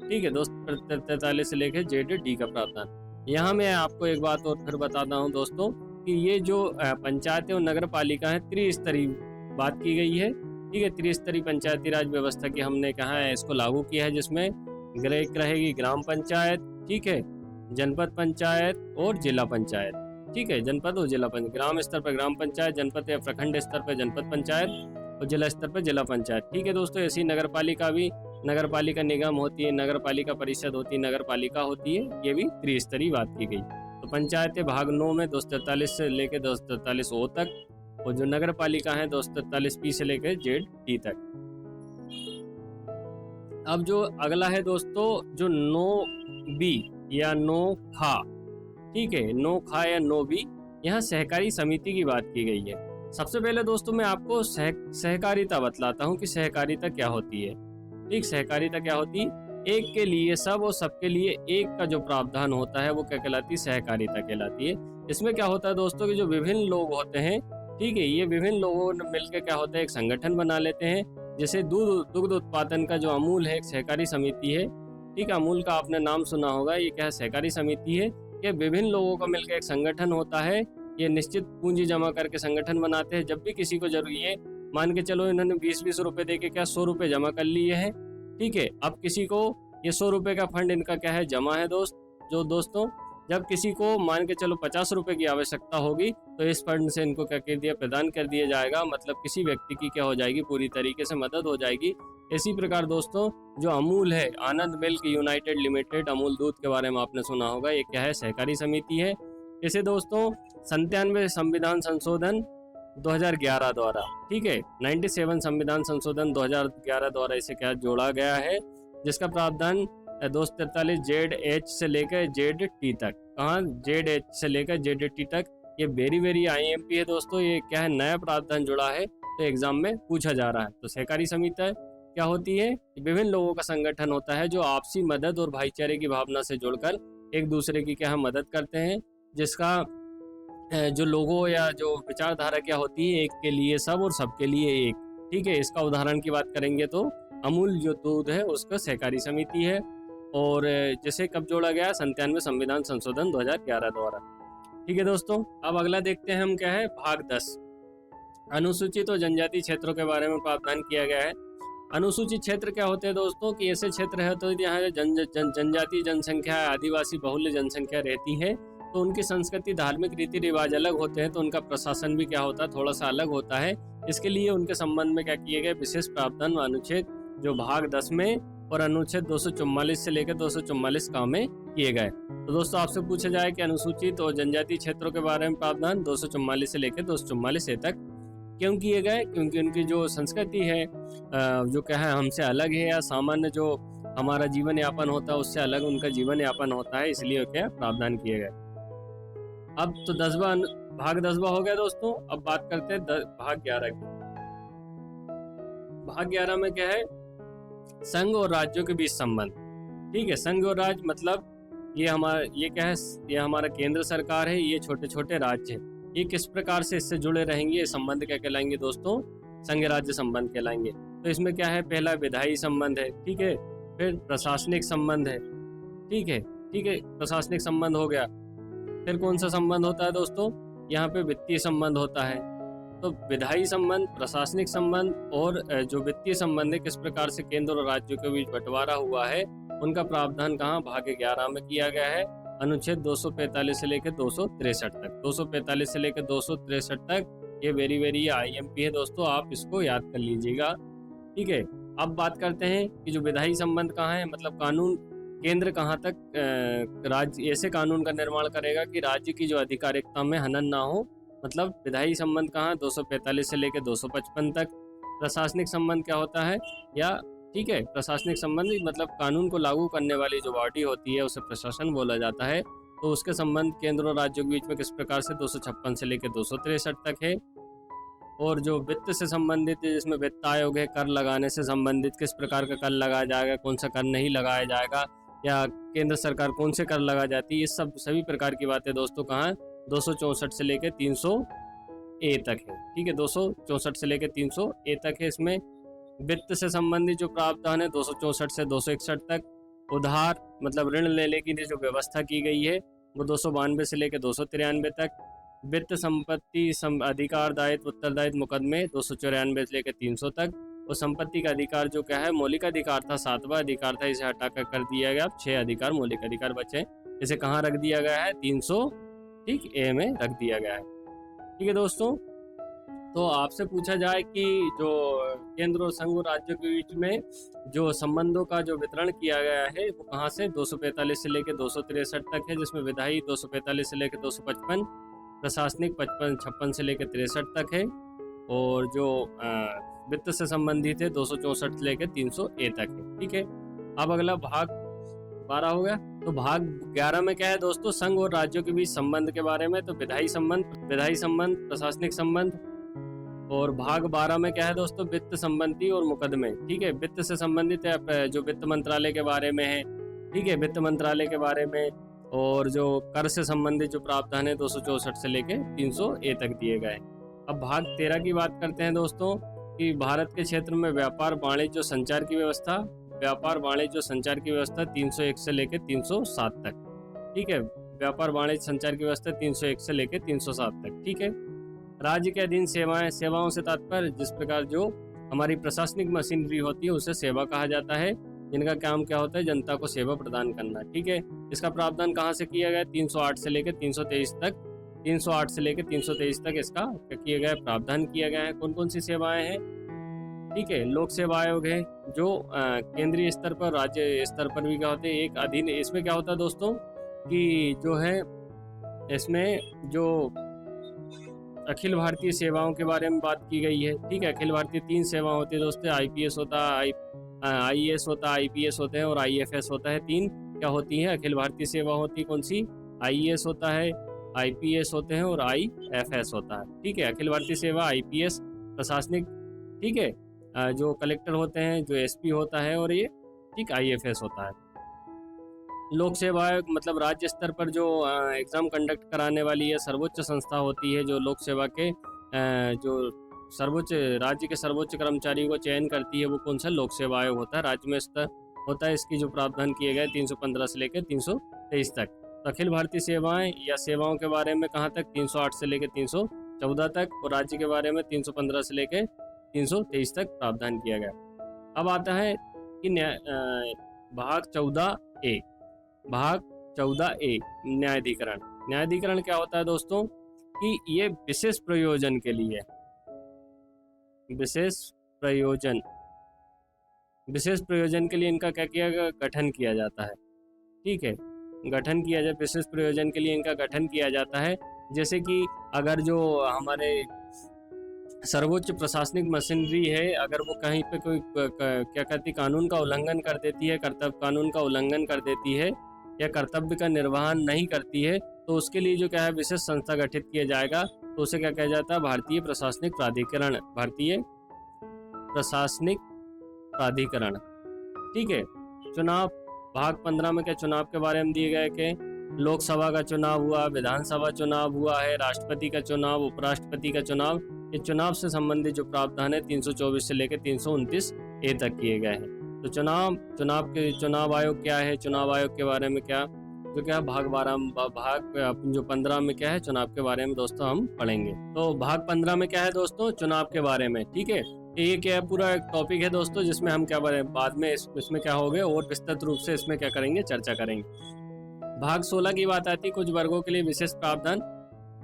ठीक है, 243 से लेके ZD का प्रावधान। यहाँ मैं आपको एक बात और फिर बताता हूँ दोस्तों कि ये जो पंचायतें और नगर पालिका है त्रिस्तरीय बात की गई है। ठीक है, त्रिस्तरीय पंचायती राज व्यवस्था की हमने कहा है इसको लागू किया है, जिसमें एक रहेगी ग्राम पंचायत, ठीक है, जनपद पंचायत और जिला पंचायत। ठीक है, जनपद और जिला पंचायत, ग्राम स्तर पर ग्राम पंचायत, जनपद या प्रखंड स्तर पर जनपद पंचायत और जिला स्तर पर जिला पंचायत। ठीक है दोस्तों, ऐसी नगर पालिका भी, नगर पालिका निगम होती है, नगर पालिका परिषद होती है, नगर पालिका होती है, ये भी त्रिस्तरीय बात की गई। तो पंचायतें भाग 9 में 243 से लेकर 243 O तक, और जो नगर पालिका है 243 P से लेकर ZD तक। अब जो अगला है दोस्तों, जो 9B या 9खा, ठीक है, 9खा या 9B, यहाँ सहकारी समिति की बात की गई है। सबसे पहले दोस्तों मैं आपको सहकारिता बतलाता हूँ कि सहकारिता क्या होती है। ठीक, सहकारिता क्या होती है? एक के लिए सब और सबके लिए एक का जो प्रावधान होता है वो क्या कहलाती है? सहकारिता कहलाती है। इसमें क्या होता है दोस्तों कि जो विभिन्न लोग होते हैं, ठीक है, ये विभिन्न लोगों ने मिलकर क्या होता है, एक संगठन बना लेते हैं। जैसे दुग्ध उत्पादन का जो अमूल है एक सहकारी समिति है। ठीक है, अमूल का आपने नाम सुना होगा, ये क्या है? सहकारी समिति है। ये विभिन्न लोगों का मिलकर एक संगठन होता है। ये निश्चित पूंजी जमा करके संगठन बनाते हैं। जब भी किसी को जरूरी है, मान के चलो इन्होंने 20-20 रुपए दे के क्या 100 रुपए जमा कर लिए हैं। ठीक है, अब किसी को ये 100 रुपए का फंड इनका क्या है? जमा है दोस्तों जब किसी को मान के चलो 50 रुपए की आवश्यकता होगी तो इस फंड से इनको क्या कर दिया? प्रदान कर दिया जाएगा। मतलब किसी व्यक्ति की क्या हो जाएगी? पूरी तरीके से मदद हो जाएगी। इसी प्रकार दोस्तों जो अमूल है, आनंद मिल्क यूनाइटेड लिमिटेड, अमूल दूध के बारे में आपने सुना होगा, ये क्या है? सहकारी समिति है। इसे दोस्तों 97 संविधान संशोधन 2011 द्वारा, ठीक है, 97 संविधान संशोधन 2011 द्वारा इसे क्या जोड़ा गया है, जिसका प्रावधान 243 ZH से लेकर ZT तक। कहाँ? ZH से लेकर ZT तक। ये वेरी IMP है दोस्तों। ये क्या है? नया प्रावधान जुड़ा है तो एग्जाम में पूछा जा रहा है। तो सहकारी समिति क्या होती है? विभिन्न लोगों का संगठन होता है जो आपसी मदद और भाईचारे की भावना से जुड़कर एक दूसरे की क्या मदद करते हैं, जिसका जो लोगों या जो विचारधारा क्या होती है, एक के लिए सब और सबके लिए एक। ठीक है, इसका उदाहरण की बात करेंगे तो अमूल जो दूध है उसका सहकारी समिति है, और जिसे कब जोड़ा गया? 97 संविधान संशोधन 2011 द्वारा। ठीक है दोस्तों, अब अगला देखते हैं हम क्या है, भाग 10 अनुसूचित और जनजाति क्षेत्रों के बारे में प्रावधान किया गया है। अनुसूचित क्षेत्र क्या होते हैं दोस्तों? कि ऐसे क्षेत्र है तो यहाँ जनजातीय जनसंख्या, आदिवासी बहुल्य जनसंख्या रहती है, तो उनकी संस्कृति, धार्मिक रीति रिवाज अलग होते हैं, तो उनका प्रशासन भी क्या होता है, थोड़ा सा अलग होता है। इसके लिए उनके संबंध में क्या किए गए? विशेष प्रावधान अनुच्छेद जो भाग 10 में और अनुच्छेद 244 से लेकर 244 का में किए गए। तो दोस्तों आपसे पूछा जाए कि अनुसूचित और जनजातीय क्षेत्रों के बारे में प्रावधान 244 से लेकर 244 तक क्यों किए गए? क्योंकि उनकी जो संस्कृति है जो क्या है हमसे अलग है, या सामान्य जो हमारा जीवन यापन होता है उससे अलग उनका जीवन यापन होता है, इसलिए क्या प्रावधान किए गए। अब तो भाग 10वां हो गया दोस्तों। अब बात करते हैं भाग 11 की। भाग 11 में क्या है? संघ और राज्यों के बीच संबंध। ठीक है, संघ और राज्य मतलब ये क्या है? ये हमारा केंद्र सरकार है, ये छोटे छोटे राज्य है, ये किस प्रकार से इससे जुड़े रहेंगे? ये संबंध क्या कहलाएंगे दोस्तों? संघ राज्य संबंध कहलाएंगे। तो इसमें क्या है? पहला विधायी संबंध है, ठीक है, फिर प्रशासनिक संबंध है, ठीक है, प्रशासनिक संबंध हो गया। फिर कौन सा संबंध होता है दोस्तों? यहाँ पे वित्तीय संबंध होता है। तो विधायी संबंध, प्रशासनिक संबंध और जो वित्तीय संबंध है, किस प्रकार से केंद्र और राज्यों के बीच बंटवारा हुआ है, उनका प्रावधान कहाँ? भाग 11 में किया गया है, अनुच्छेद 245 से लेकर 263 तक। 245 से लेकर 263 तक ये वेरी IMP है दोस्तों, आप इसको याद कर लीजिएगा। ठीक है, अब बात करते हैं कि जो विधायी संबंध कहाँ है, मतलब कानून केंद्र कहाँ तक राज्य ऐसे कानून का निर्माण करेगा कि राज्य की जो अधिकारिकता में हनन ना हो, मतलब विधायी संबंध कहाँ? 245 से लेकर 255 तक। प्रशासनिक संबंध क्या होता है? या ठीक है, प्रशासनिक संबंध मतलब कानून को लागू करने वाली जो बॉडी होती है उसे प्रशासन बोला जाता है। तो उसके संबंध केंद्र और राज्यों के बीच में किस प्रकार से? 256 से लेकर 263 तक है। और जो वित्त से संबंधित है, जिसमें वित्त आयोग है, कर लगाने से संबंधित किस प्रकार का कर लगाया जाएगा, कौन सा कर नहीं लगाया जाएगा, या केंद्र सरकार कौन से कर लगा जाती है, ये सब सभी प्रकार की बातें दोस्तों कहाँ? 264 से लेकर 300A तक है। ठीक है, 264 से लेकर 300A तक है। इसमें वित्त से संबंधित जो प्रावधान है 264 से 261 तक। उधार मतलब ऋण लेने की जो व्यवस्था की गई है वो 292 से लेकर 293 तक। वित्त संपत्ति अधिकार दायित्व उत्तरदायित्व मुकदमे 294 से लेकर 300 तक। और संपत्ति का अधिकार जो क्या है, मौलिक अधिकार था, 7वां अधिकार था, इसे हटाकर कर दिया गया, अब 6 अधिकार मौलिक अधिकार बचे। इसे कहाँ रख दिया गया है? 300A में रख दिया गया है। ठीक है दोस्तों, तो आपसे पूछा जाए कि जो केंद्र और संघ और राज्यों के बीच में जो संबंधों का जो वितरण किया गया है वो कहाँ से? 245 से लेकर 263 तक है, जिसमें विधायी 245 से लेकर 255, प्रशासनिक 56 से लेकर 63 तक है, और जो वित्त से संबंधित है 264 से लेकर 300A तक है। ठीक है, अब अगला भाग 12 हो गया। तो भाग 11 में क्या है दोस्तों? संघ और राज्यों के बीच संबंध के बारे में। तो विधायी संबंध, प्रशासनिक संबंध। और भाग 12 में क्या है दोस्तों? वित्त संबंधी और मुकदमे। ठीक है, वित्त से संबंधित है जो वित्त मंत्रालय के बारे में है। ठीक है, वित्त मंत्रालय के बारे में। और जो कर से संबंधित जो प्रावधान है 264 से लेकर 300A तक दिए गए। अब भाग 13 की बात करते हैं दोस्तों कि भारत के क्षेत्र में व्यापार वाणिज्य संचार की व्यवस्था। 301 से लेकर 307 तक। ठीक है, व्यापार वाणिज्य संचार की व्यवस्था 301 से लेकर 307 तक। ठीक है, राज्य के अधीन सेवाओं से तात्पर्य जिस प्रकार जो हमारी प्रशासनिक मशीनरी होती है उसे सेवा कहा जाता है, जिनका काम क्या होता है? जनता को सेवा प्रदान करना। ठीक है, इसका प्रावधान कहाँ से किया गया? 308 से लेकर 323 तक। 308 से लेकर 323 तक इसका किया गया प्रावधान किया गया है। कौन कौन सी सेवाएं हैं? ठीक है, लोक सेवा आयोग है जो केंद्रीय स्तर पर, राज्य स्तर पर भी क्या होते हैं? एक अधीन। इसमें क्या होता है दोस्तों कि जो है इसमें जो अखिल भारतीय सेवाओं के बारे में बात की गई है। ठीक है, अखिल भारतीय 3 सेवा होती है दोस्तों, IPS होता है, IAS होता है, IPS होते हैं और IFS होता है। 3 क्या होती है? अखिल भारतीय सेवा होती है। कौन सी? IAS होता है, IPS होते हैं और IFS होता है। ठीक है, अखिल भारतीय सेवा, IPS, प्रशासनिक, ठीक है, जो कलेक्टर होते हैं, जो एसपी होता है, और ये ठीक आईएफएस होता है। लोक सेवा आयोग मतलब राज्य स्तर पर जो एग्ज़ाम कंडक्ट कराने वाली ये सर्वोच्च संस्था होती है, जो लोक सेवा के जो सर्वोच्च राज्य के सर्वोच्च कर्मचारियों को चयन करती है, वो कौन सा लोक सेवा आयोग होता है, राज्य में स्तर होता है। इसकी जो प्रावधान किए गए 315 से लेकर 323 तक। तो अखिल भारतीय सेवाएं या सेवाओं के बारे में कहाँ तक, 308 से लेकर 314 तक, और राज्य के बारे में 315 से लेकर 323 तक प्रावधान किया गया। अब आता है कि भाग 14A, भाग 14A न्यायाधिकरण। न्यायाधिकरण क्या होता है दोस्तों, कि ये विशेष प्रयोजन के लिए, विशेष प्रयोजन के लिए इनका क्या किया गया, गठन किया जाता है, ठीक है, गठन किया जाए, विशेष प्रयोजन के लिए इनका गठन किया जाता है। जैसे कि अगर जो हमारे सर्वोच्च प्रशासनिक मशीनरी है, अगर वो कहीं पे कोई क्या कहती कानून का उल्लंघन कर देती है, कर्तव्य कानून का उल्लंघन कर देती है, या कर्तव्य का निर्वहन नहीं करती है, तो उसके लिए जो क्या है विशेष संस्था गठित किया जाएगा। तो उसे क्या कहा जाता है, भारतीय प्रशासनिक प्राधिकरण, भारतीय प्रशासनिक प्राधिकरण, ठीक है। चुनाव, भाग 15 में क्या चुनाव के बारे में दिए गए कि लोकसभा का चुनाव हुआ, विधानसभा चुनाव हुआ है, राष्ट्रपति का चुनाव, उपराष्ट्रपति का चुनाव, ये चुनाव से संबंधित जो प्रावधान है 324 से लेकर 329A तक किए गए हैं। तो चुनाव आयोग क्या है, चुनाव आयोग के बारे में क्या जो क्या भाग 15 में क्या है चुनाव के बारे में दोस्तों हम पढ़ेंगे। तो भाग 15 में क्या है दोस्तों, चुनाव के बारे में, ठीक है। ये क्या है, पूरा एक टॉपिक है दोस्तों, जिसमें हम क्या बाद में इसमें क्या हो गए और विस्तृत रूप से इसमें क्या करेंगे, चर्चा करेंगे। भाग 16 की बात आती है कुछ वर्गों के लिए विशेष प्रावधान,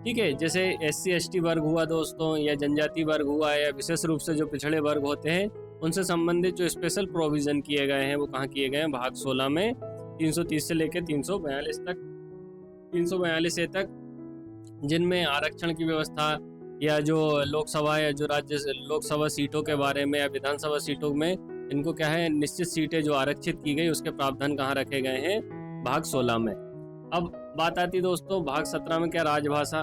ठीक है, जैसे SC ST वर्ग हुआ दोस्तों, या जनजाति वर्ग हुआ, या विशेष रूप से जो पिछड़े वर्ग होते हैं उनसे संबंधित जो स्पेशल प्रोविजन किए गए हैं वो कहाँ किए गए हैं, भाग 16 में 330 से लेकर 342 तक, 342A तक, जिनमें आरक्षण की व्यवस्था, या जो लोकसभा या जो राज्य लोकसभा सीटों के बारे में, या विधानसभा सीटों में इनको क्या है निश्चित सीटें जो आरक्षित की गई उसके प्रावधान कहाँ रखे गए हैं, भाग 16 में। अब बात आती दोस्तों भाग 17 में, क्या राजभाषा।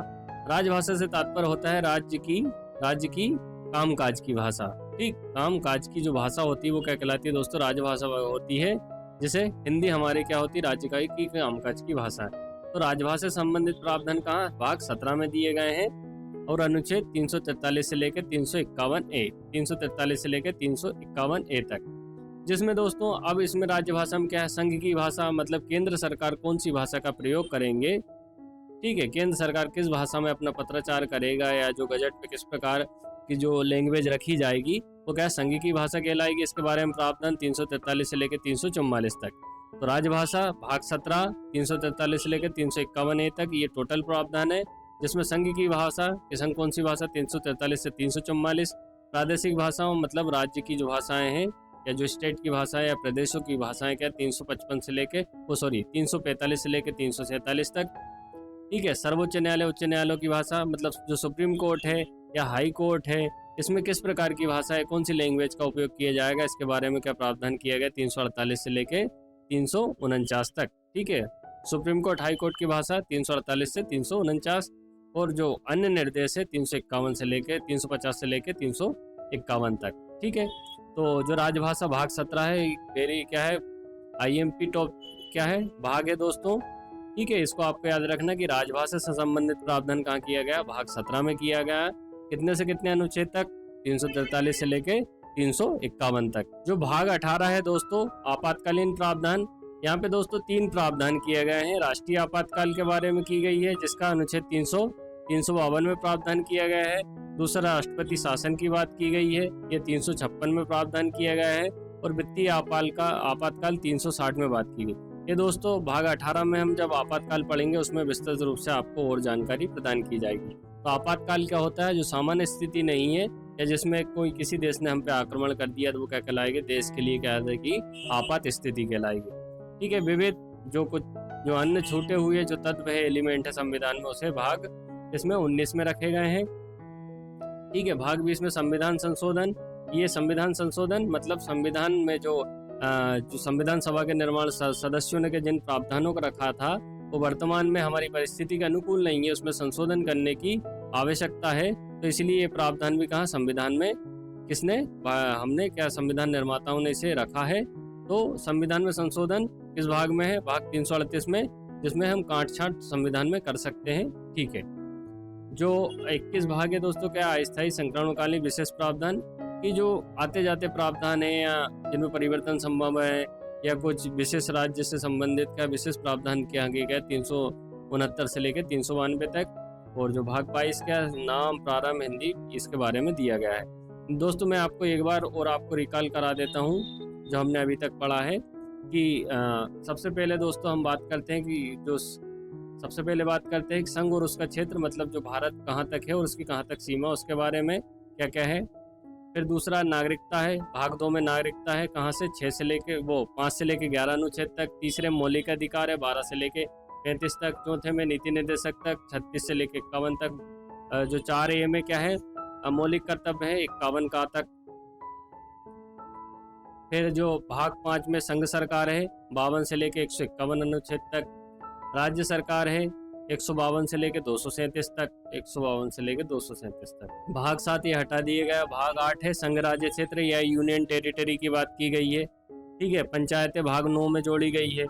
राजभाषा से तात्पर्य होता है राज्य की कामकाज की भाषा, ठीक, कामकाज की जो भाषा होती है वो क्या कहलाती है दोस्तों, राजभाषा होती है। जैसे हिंदी हमारी क्या होती है, राज्य की कामकाज की भाषा है। तो राजभाषा से संबंधित प्रावधान कहाँ, भाग 17 में दिए गए हैं, और अनुच्छेद 343 से लेकर 351A, 343 से लेकर 351A तक, जिसमें दोस्तों अब इसमें राज्य भाषा में क्या है, संघ की भाषा, मतलब केंद्र सरकार कौन सी भाषा का प्रयोग करेंगे, ठीक है, केंद्र सरकार किस भाषा में अपना पत्राचार करेगा, या जो गजट पे किस प्रकार की जो लैंग्वेज रखी जाएगी वो क्या संघ की भाषा कहलाएगी। इसके बारे में प्रावधान 343 से लेकर 344 तक। तो राजभाषा भाग 17 343 से लेकर 351A तक ये टोटल प्रावधान है, जिसमें संघ की भाषा, संघ कौन सी भाषा 343 से 344, प्रादेशिक भाषाओं मतलब राज्य की जो भाषाएं हैं, या जो स्टेट की भाषा है या प्रदेशों की भाषाएं क्या 355 से लेकर 345 से लेकर 347 तक, ठीक है। सर्वोच्च न्यायालय, उच्च न्यायालयों की भाषा मतलब जो सुप्रीम कोर्ट है या हाई कोर्ट है, इसमें किस प्रकार की भाषा है, कौन सी लैंग्वेज का उपयोग किया जाएगा, इसके बारे में क्या प्रावधान किया गया 348 से लेकर 349 तक, ठीक है। सुप्रीम कोर्ट हाई कोर्ट की भाषा 348 से 349, और जो अन्य निर्देश है 351 से लेकर 350 से लेकर 351 तक, ठीक है। तो जो राजभाषा भाग 17 है वेरी क्या है IMP टॉप क्या है भाग है दोस्तों, ठीक है। इसको आपको याद रखना कि राजभाषा से संबंधित प्रावधान कहाँ किया गया, भाग 17 में किया गया। कितने से कितने अनुच्छेद तक, 343 से लेके 351 तक। जो भाग 18 है दोस्तों आपातकालीन प्रावधान, यहाँ पे दोस्तों 3 प्रावधान किए गए हैं। राष्ट्रीय आपातकाल के बारे में की गई है, जिसका अनुच्छेद 352 में प्रावधान किया गया है। दूसरा राष्ट्रपति शासन की बात की गई है, ये 356 में प्रावधान किया गया है। और वित्तीय आपातकाल 360 में बात की गई। ये दोस्तों भाग 18 में हम जब आपातकाल पढ़ेंगे उसमें विस्तृत रूप से आपको और जानकारी प्रदान की जाएगी। तो आपातकाल क्या होता है, जो सामान्य स्थिति नहीं है या जिसमें कोई किसी देश ने हम पे आक्रमण कर दिया तो वो क्या कहलाएगी, देश के लिए क्या है कि आपात स्थिति कहलाएगी, ठीक है। विविध जो अन्य छूटे हुए जो तत्व है, एलिमेंट है संविधान में, उसे भाग इसमें 19 में रखे गए हैं, ठीक है। भाग 20 में संविधान संशोधन। ये संविधान संशोधन मतलब संविधान में जो संविधान सभा के निर्माण सदस्यों ने के जिन प्रावधानों को रखा था वो वर्तमान में हमारी परिस्थिति के अनुकूल नहीं है, उसमें संशोधन करने की आवश्यकता है। तो इसलिए ये प्रावधान भी कहा संविधान में किसने, हमने क्या, संविधान निर्माताओं ने इसे रखा है। तो संविधान में संशोधन किस भाग में है, भाग 338 में, जिसमें हम काट छांट संविधान में कर सकते हैं। ठीक है, जो 21 भाग है दोस्तों, क्या अस्थायी संक्रमणकालीन विशेष प्रावधान की जो आते जाते प्रावधान है या जिनमें परिवर्तन संभव है या कुछ विशेष राज्य से संबंधित का विशेष प्रावधान किया गया 369 से लेकर 392 तक। और जो भाग 22 का नाम, प्रारंभ, हिंदी, इसके बारे में दिया गया है। दोस्तों मैं आपको एक बार और आपको रिकॉल करा देता हूँ जो हमने अभी तक पढ़ा है कि सबसे पहले दोस्तों हम बात करते हैं कि जो सबसे पहले बात करते हैं कि संघ और उसका क्षेत्र, मतलब जो भारत कहाँ तक है और उसकी कहाँ तक सीमा, उसके बारे में क्या क्या है। फिर दूसरा नागरिकता है, भाग 2 में नागरिकता है, कहाँ से 5 से लेके 11 अनुच्छेद तक। तीसरे मौलिक अधिकार है 12 से लेके 35 तक। चौथे में नीति निर्देशक तक 36 से लेके 51 तक। जो 4A में क्या है, मौलिक कर्तव्य है 51 का तक। फिर जो भाग 5 में संघ सरकार है 52 से लेके 151 अनुच्छेद तक। राज्य सरकार है 152 से लेके 237 तक, 152 से लेके 237 तक। भाग 7 ये हटा दिए गया। भाग 8 है संघ राज्य क्षेत्र या यूनियन टेरिटरी की बात की गई है। ठीक है, पंचायतें भाग 9 में जोड़ी गई है।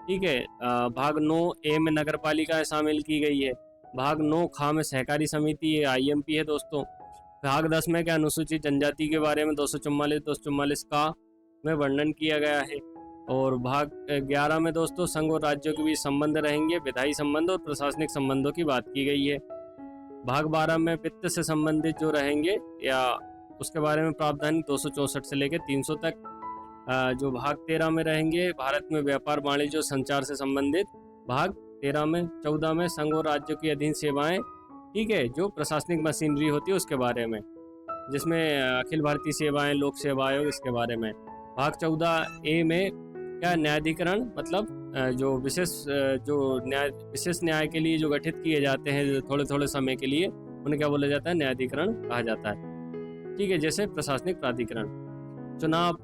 ठीक है, भाग 9A में नगर पालिकाएं शामिल की गई है। भाग 9 में सहकारी समिति, ये IMP है दोस्तों। भाग 10 में क्या, अनुसूचित जनजाति के बारे में 244 का में वर्णन किया गया है। और भाग 11 में दोस्तों संघ और राज्यों के बीच संबंध रहेंगे, विधायी संबंध और प्रशासनिक संबंधों की बात की गई है। भाग 12 में वित्त से संबंधित जो रहेंगे या उसके बारे में प्रावधान 264 से लेकर 300 तक। जो भाग 13 में रहेंगे भारत में व्यापार, वाणिज्य और संचार से संबंधित। भाग 13 में 14 में संघ और राज्यों की अधीन सेवाएं, ठीक है, जो प्रशासनिक मशीनरी होती है उसके बारे में, जिसमें अखिल भारतीय सेवाएं, लोक सेवा आयोग, इसके बारे में। भाग 14A में क्या, न्यायाधिकरण, मतलब जो विशेष न्याय के लिए जो गठित किए जाते हैं थोड़े थोड़े समय के लिए, उन्हें क्या बोला जाता है, न्यायाधिकरण कहा जाता है। ठीक है, जैसे प्रशासनिक प्राधिकरण। चुनाव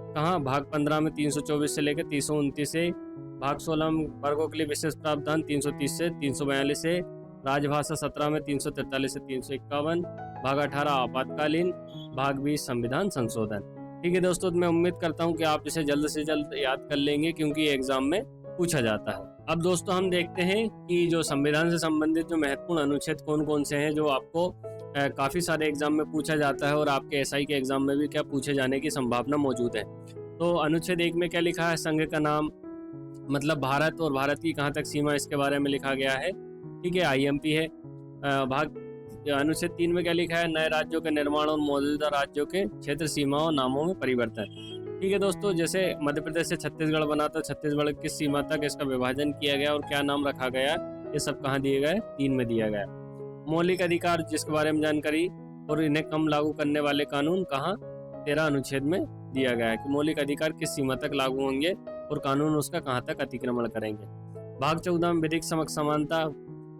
कहाँ, भाग 15 में 324 से लेकर 329 से। भाग 16 में वर्गों के लिए विशेष प्रावधान 330 से 342 से। राजभाषा 17 में 343 से 351। भाग 18 आपातकालीन। भाग 20 संविधान संशोधन। ठीक है दोस्तों, मैं उम्मीद करता हूं कि आप इसे जल्द से जल्द याद कर लेंगे क्योंकि एग्जाम में पूछा जाता है। अब दोस्तों हम देखते हैं कि जो संविधान से संबंधित जो महत्वपूर्ण अनुच्छेद कौन कौन से हैं जो आपको काफ़ी सारे एग्जाम में पूछा जाता है और आपके SI के एग्जाम में भी क्या पूछे जाने की संभावना मौजूद है। तो अनुच्छेद 1 में क्या लिखा है, संघ का नाम, मतलब भारत और भारत की कहाँ तक सीमा, इसके बारे में लिखा गया है। ठीक है, IMP है। भाग अनुच्छेद 3 में क्या लिखा है, नए राज्यों के निर्माण और मौजूदा राज्यों के क्षेत्र सीमाओं नामों में परिवर्तन। ठीक है दोस्तों, जैसे मध्य प्रदेश से छत्तीसगढ़ बना तो छत्तीसगढ़ किस सीमा तक इसका विभाजन किया गया और क्या नाम रखा गया, ये सब कहाँ दिए गए, 3 में दिया गया। मौलिक अधिकार जिसके बारे में जानकारी और इन्हें कम लागू करने वाले कानून कहाँ, 13 अनुच्छेद में दिया गया है कि मौलिक अधिकार किस सीमा तक लागू होंगे और कानून उसका कहाँ तक अतिक्रमण करेंगे। भाग 14 में विधिक समक्ष समानता।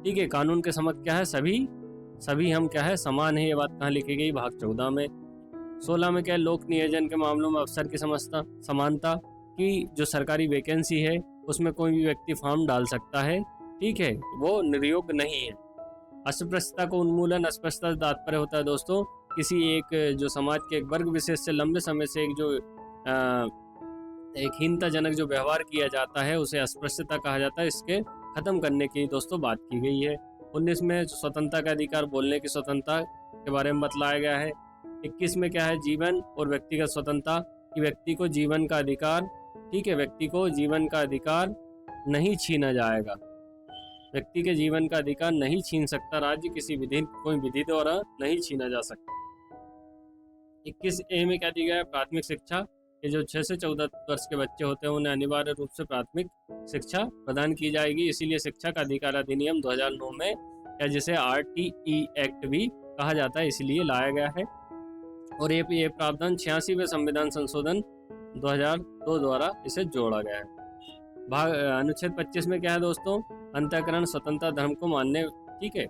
ठीक है, कानून के समक्ष क्या है, सभी हम क्या है, समान है, ये बात कहाँ लिखी गई, भाग 14 में। 16 में क्या है, लोक नियोजन के मामलों में अवसर की समानता कि जो सरकारी वैकेंसी है उसमें कोई भी व्यक्ति फॉर्म डाल सकता है। ठीक है, वो निर्योग नहीं है। अस्पृश्यता को उन्मूलन, अस्पृश्यता तात्पर्य होता है दोस्तों किसी एक जो समाज के एक वर्ग विशेष से लंबे समय से एक हीनताजनक जो व्यवहार किया जाता है उसे अस्पृश्यता कहा जाता है। इसके खत्म करने की दोस्तों बात की गई है। 19 में स्वतंत्रता का अधिकार, बोलने की स्वतंत्रता के बारे में बतलाया गया है। 21 में क्या है, जीवन और व्यक्तिगत स्वतंत्रता कि व्यक्ति को जीवन का अधिकार, ठीक है, व्यक्ति को जीवन का अधिकार नहीं छीना जाएगा, व्यक्ति के जीवन का अधिकार नहीं छीन सकता राज्य, कोई विधि द्वारा नहीं छीना जा सकता। 21A में क्या दिया गया है, प्राथमिक शिक्षा कि जो 6 से 14 वर्ष के बच्चे होते हैं उन्हें अनिवार्य रूप से प्राथमिक शिक्षा प्रदान की जाएगी। इसीलिए शिक्षा का अधिकार अधिनियम 2009 में या जिसे RTE एक्ट भी कहा जाता है इसलिए लाया गया है। और ये प्रावधान 86वें संविधान संशोधन 2002 द्वारा इसे जोड़ा गया है। अनुच्छेद 25 में क्या है दोस्तों, अंतःकरण स्वतंत्रता धर्म को मानने। ठीक है,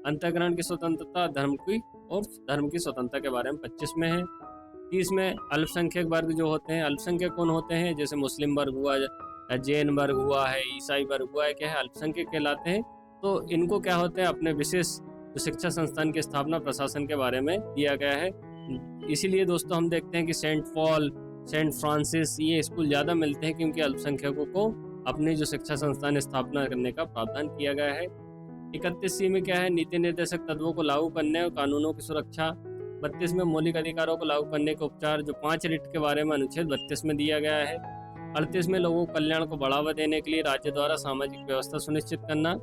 अंतःकरण की स्वतंत्रता धर्म की स्वतंत्रता के बारे में 25 में है। 30 में अल्पसंख्यक वर्ग जो होते हैं, अल्पसंख्यक कौन होते हैं, जैसे मुस्लिम वर्ग हुआ, जैन वर्ग हुआ है, ईसाई वर्ग हुआ है, क्या है, अल्पसंख्यक कहलाते हैं। तो इनको क्या होते हैं, अपने विशेष जो शिक्षा संस्थान की स्थापना प्रशासन के बारे में दिया गया है। इसीलिए दोस्तों हम देखते हैं कि सेंट पॉल, सेंट फ्रांसिस ये स्कूल ज़्यादा मिलते हैं क्योंकि अल्पसंख्यकों को अपनी जो शिक्षा संस्थान स्थापना करने का प्रावधान किया गया है। 31 में क्या है, नीति निर्देशक तत्वों को लागू करने और कानूनों की सुरक्षा। 32 में मौलिक अधिकारों को लागू करने के उपचार, जो 5 रिट के बारे में अनुच्छेद 32 में दिया गया है। 38 में लोगों के कल्याण को बढ़ावा देने के लिए राज्य द्वारा सामाजिक व्यवस्था सुनिश्चित करना।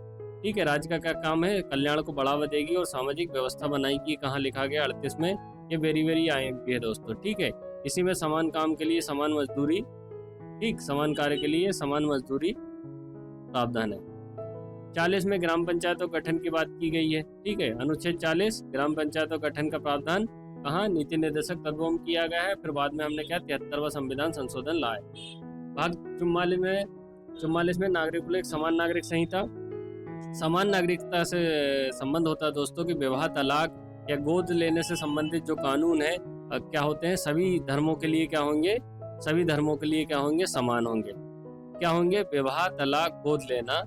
ठीक है, राज्य का क्या काम है, कल्याण को बढ़ावा देगी और सामाजिक व्यवस्था बनाएगी। कहाँ लिखा गया 38 में, ये वेरी वेरी IMP है दोस्तों। ठीक है, इसी में समान काम के लिए समान मजदूरी, ठीक, समान कार्य के लिए समान मजदूरी प्रावधान है। 40 में ग्राम पंचायतों गठन की बात की गई है। ठीक है, अनुच्छेद 40 ग्राम पंचायतों गठन का प्रावधान कहाँ नीति निर्देशक तत्वों में किया गया है। फिर बाद में हमने क्या 73वां संविधान संशोधन लाए। भाग 44 में नागरिकों एक समान नागरिक संहिता। समान नागरिकता से संबंध होता है दोस्तों कि विवाह, तलाक या गोद लेने से संबंधित जो कानून है क्या होते हैं, सभी धर्मों के लिए क्या होंगे, सभी धर्मों के लिए क्या होंगे, समान होंगे। क्या होंगे, विवाह, तलाक, गोद लेना